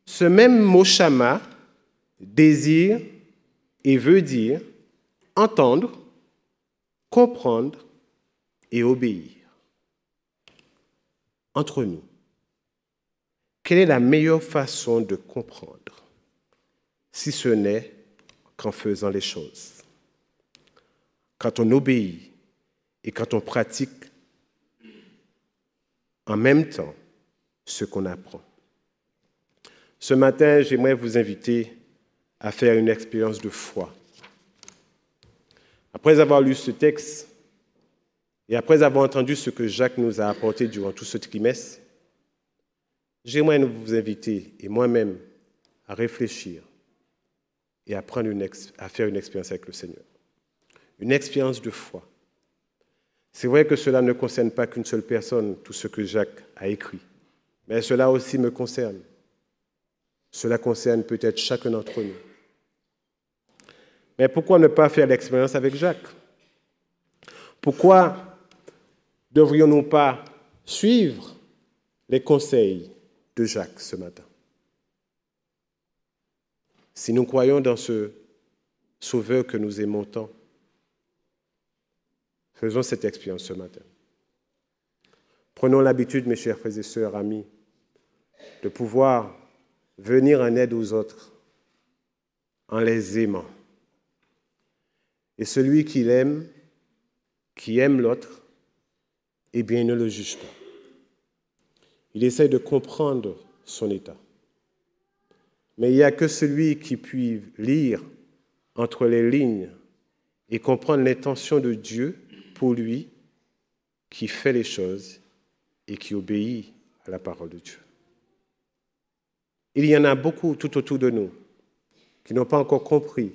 Ce même mot shama désire et veut dire entendre, comprendre et obéir. Entre nous, quelle est la meilleure façon de comprendre, si ce n'est qu'en faisant les choses? Quand on obéit et quand on pratique en même temps ce qu'on apprend. Ce matin, j'aimerais vous inviter à faire une expérience de foi. Après avoir lu ce texte et après avoir entendu ce que Jacques nous a apporté durant tout ce trimestre, j'aimerais vous inviter, et moi-même, à réfléchir et à faire une expérience avec le Seigneur. Une expérience de foi. C'est vrai que cela ne concerne pas qu'une seule personne, tout ce que Jacques a écrit, mais cela aussi me concerne. Cela concerne peut-être chacun d'entre nous. Mais pourquoi ne pas faire l'expérience avec Jacques? Pourquoi ne devrions-nous pas suivre les conseils de Jacques ce matin? Si nous croyons dans ce Sauveur que nous aimons tant, faisons cette expérience ce matin. Prenons l'habitude, mes chers frères et sœurs, amis, de pouvoir venir en aide aux autres en les aimant. Et celui qui l'aime, qui aime l'autre, eh bien, il ne le juge pas. Il essaie de comprendre son état. Mais il n'y a que celui qui puisse lire entre les lignes et comprendre l'intention de Dieu pour lui, qui fait les choses et qui obéit à la parole de Dieu. Il y en a beaucoup tout autour de nous qui n'ont pas encore compris,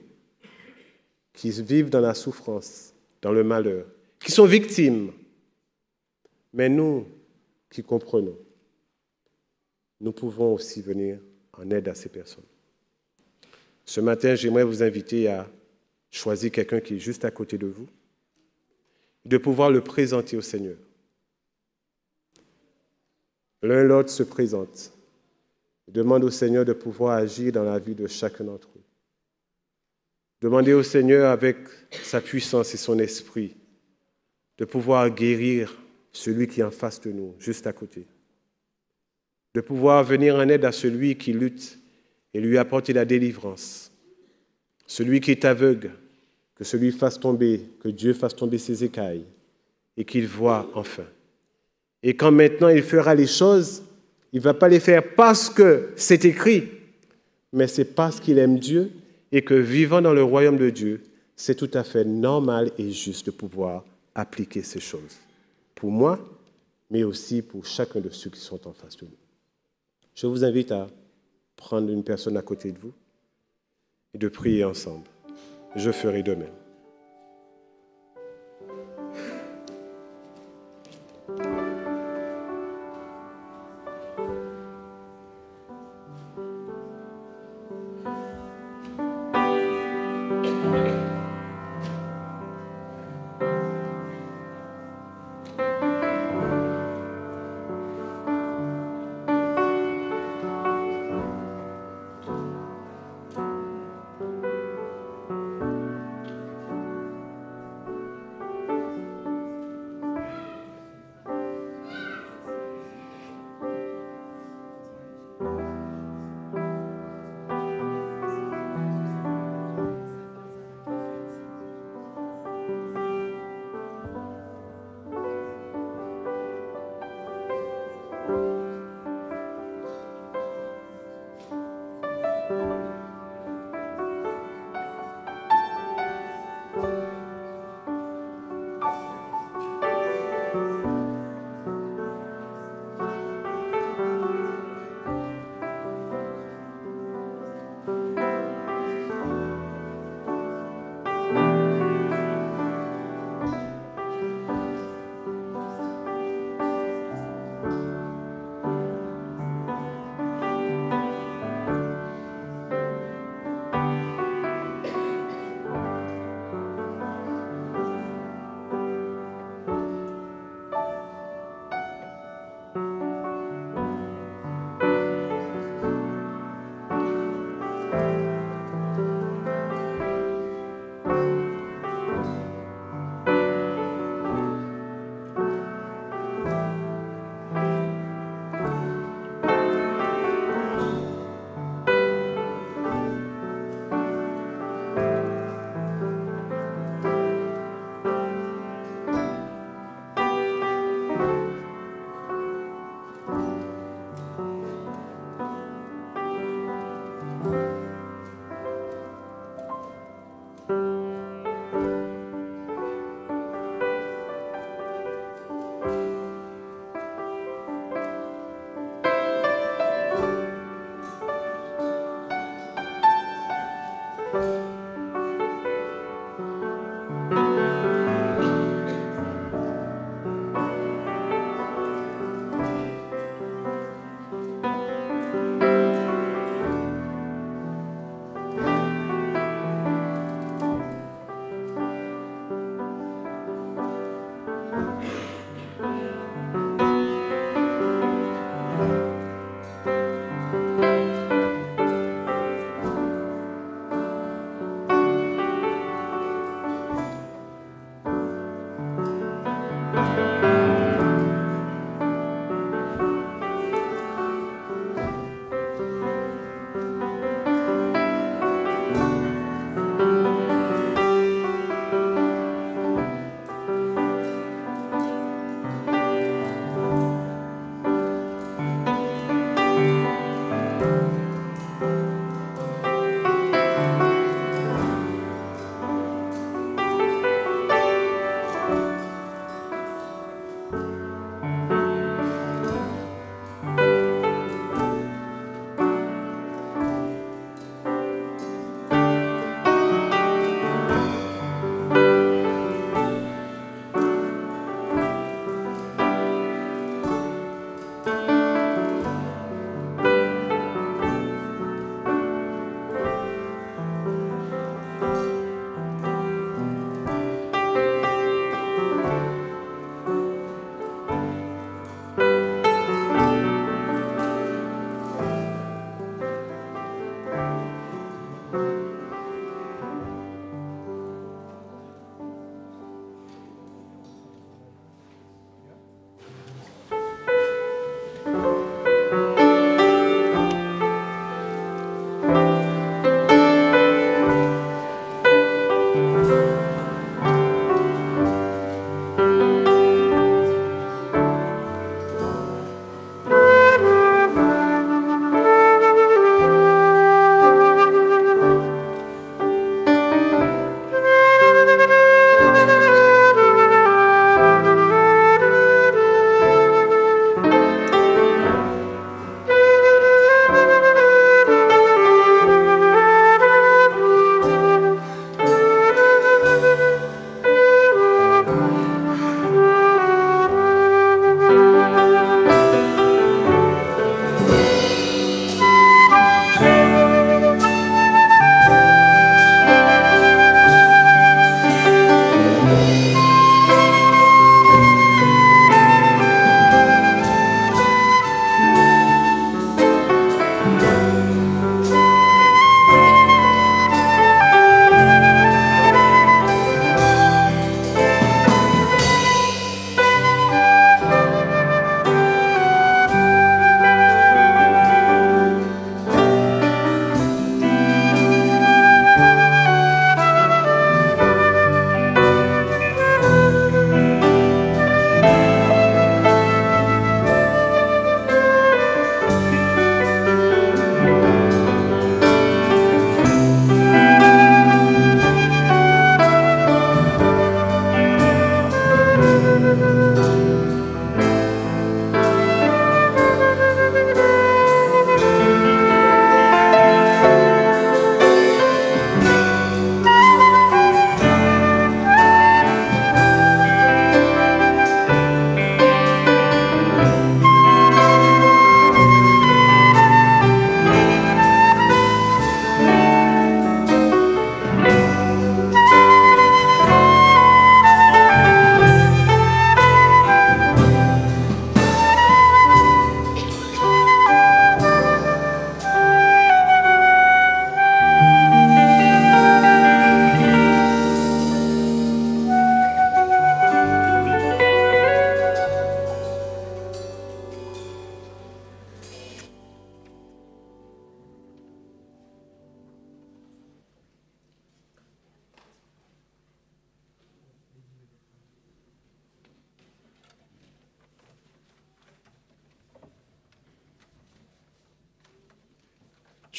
qui vivent dans la souffrance, dans le malheur, qui sont victimes. Mais nous qui comprenons, nous pouvons aussi venir en aide à ces personnes. Ce matin, j'aimerais vous inviter à choisir quelqu'un qui est juste à côté de vous, de pouvoir le présenter au Seigneur. L'un l'autre se présente. Demande au Seigneur de pouvoir agir dans la vie de chacun d'entre eux. Demandez au Seigneur, avec sa puissance et son esprit, de pouvoir guérir celui qui est en face de nous, juste à côté. De pouvoir venir en aide à celui qui lutte et lui apporter la délivrance. Celui qui est aveugle, que celui fasse tomber, que Dieu fasse tomber ses écailles et qu'il voie enfin. Et quand maintenant il fera les choses, il ne va pas les faire parce que c'est écrit, mais c'est parce qu'il aime Dieu et que vivant dans le royaume de Dieu, c'est tout à fait normal et juste de pouvoir appliquer ces choses. Pour moi, mais aussi pour chacun de ceux qui sont en face de nous. Je vous invite à prendre une personne à côté de vous et de prier ensemble. Je ferai de même.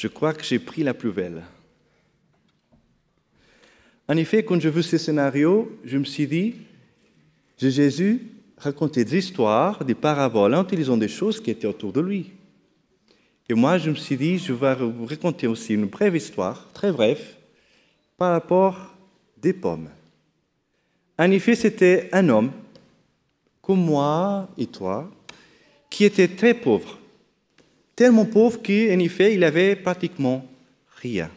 Je crois que j'ai pris la plus belle. En effet, quand j'ai vu ce scénario, je me suis dit, Jésus racontait des histoires, des paraboles, en utilisant des choses qui étaient autour de lui. Et moi, je me suis dit, je vais vous raconter aussi une brève histoire, très brève, par rapport des pommes. En effet, c'était un homme, comme moi et toi, qui était très pauvre. Tellement pauvre qu'en effet, il avait pratiquement rien.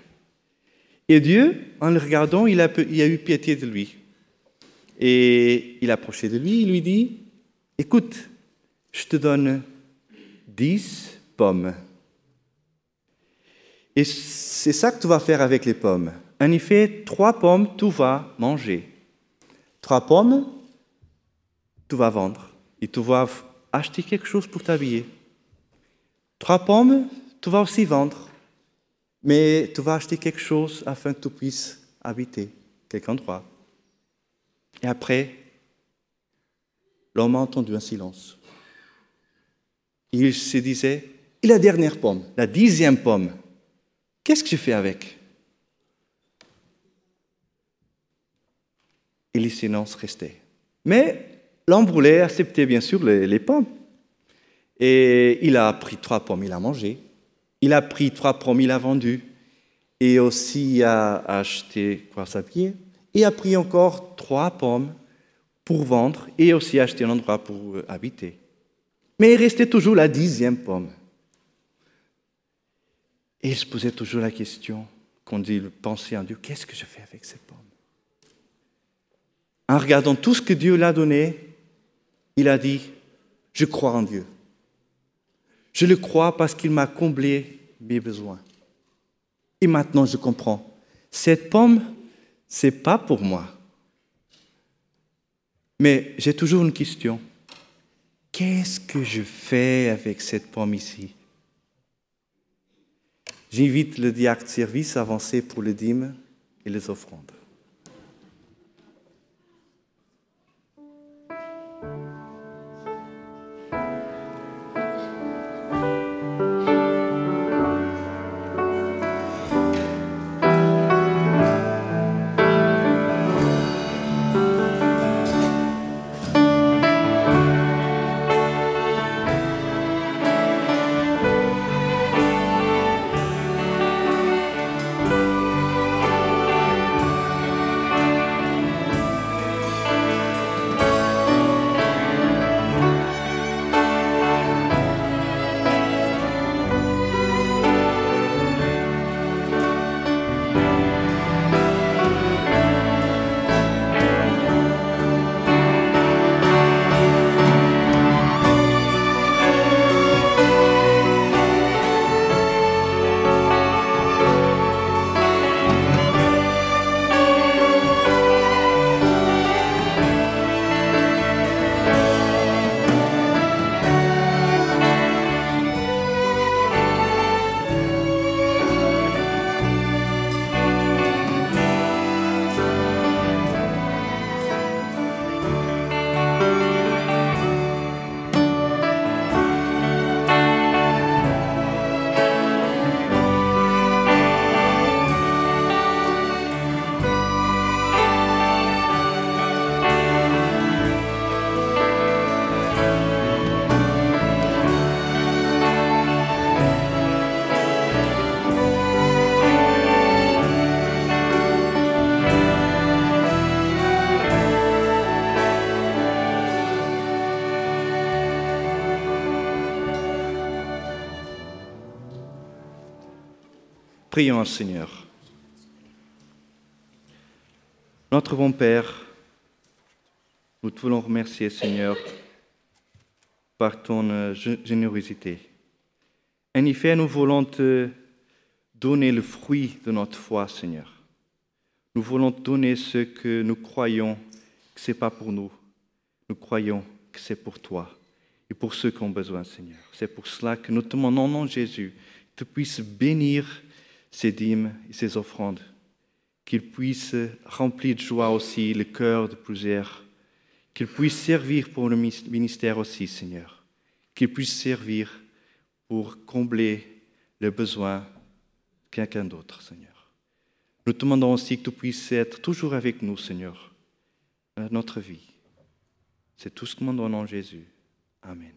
Et Dieu, en le regardant, il a eu pitié de lui. Et il approchait de lui, il lui dit, « Écoute, je te donne 10 pommes. Et c'est ça que tu vas faire avec les pommes. En effet, 3 pommes, tu vas manger. 3 pommes, tu vas vendre et tu vas acheter quelque chose pour t'habiller. 3 pommes, tu vas aussi vendre, mais tu vas acheter quelque chose afin que tu puisses habiter quelque endroit. Et après, l'homme a entendu un silence. Il se disait, et la dernière pomme, la 10e pomme, qu'est-ce que je fais avec? Et le silence restait. Mais l'homme voulait accepter bien sûr les pommes. Et il a pris 3 pommes, il a mangé. Il a pris 3 pommes, il a vendu. Et aussi a acheté quoi s'habiller. Et a pris encore 3 pommes pour vendre et aussi acheter un endroit pour habiter. Mais il restait toujours la 10e pomme. Et il se posait toujours la question, quand il pensait en Dieu, qu'est-ce que je fais avec ces pommes? En regardant tout ce que Dieu l'a donné, il a dit, je crois en Dieu. Je le crois parce qu'il m'a comblé mes besoins. Et maintenant, je comprends. Cette pomme, ce n'est pas pour moi. Mais j'ai toujours une question. Qu'est-ce que je fais avec cette pomme ici? J'invite le diacre de service à avancer pour les dîmes et les offrandes. Prions, Seigneur. Notre bon Père, nous te voulons remercier, Seigneur, par ton générosité. En effet, nous voulons te donner le fruit de notre foi, Seigneur. Nous voulons te donner ce que nous croyons que ce n'est pas pour nous. Nous croyons que c'est pour toi et pour ceux qui ont besoin, Seigneur. C'est pour cela que nous te demandons, non, Jésus, que tu puisses bénir ces dîmes et ces offrandes, qu'ils puissent remplir de joie aussi le cœur de plusieurs, qu'ils puissent servir pour le ministère aussi, Seigneur, qu'ils puissent servir pour combler les besoins de quelqu'un d'autre, Seigneur. Nous te demandons aussi que tu puisses être toujours avec nous, Seigneur, dans notre vie. C'est tout ce que nous demandons en Jésus. Amen.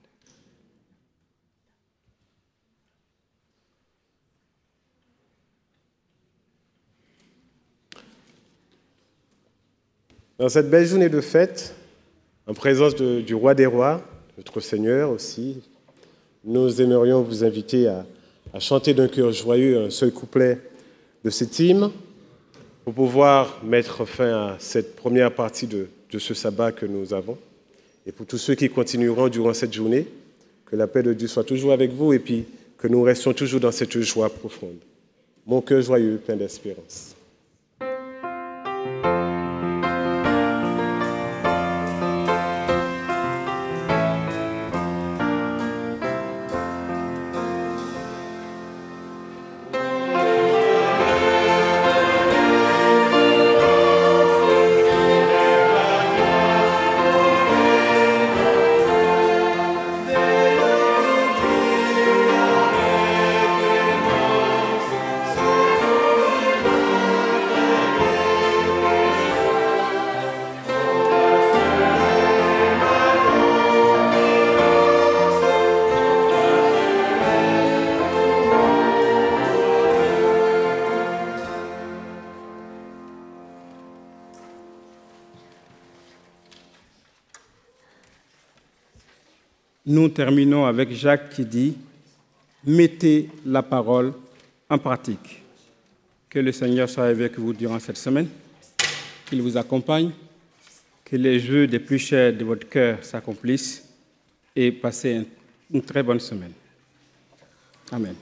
Dans cette belle journée de fête, en présence du Roi des Rois, notre Seigneur aussi, nous aimerions vous inviter à chanter d'un cœur joyeux un seul couplet de cet hymne pour pouvoir mettre fin à cette première partie de ce sabbat que nous avons. Et pour tous ceux qui continueront durant cette journée, que la paix de Dieu soit toujours avec vous et puis que nous restions toujours dans cette joie profonde. Mon cœur joyeux, plein d'espérance. nous terminons avec Jacques qui dit « Mettez la parole en pratique ». Que le Seigneur soit avec vous durant cette semaine, qu'il vous accompagne, que les vœux des plus chers de votre cœur s'accomplissent et passez une très bonne semaine. Amen.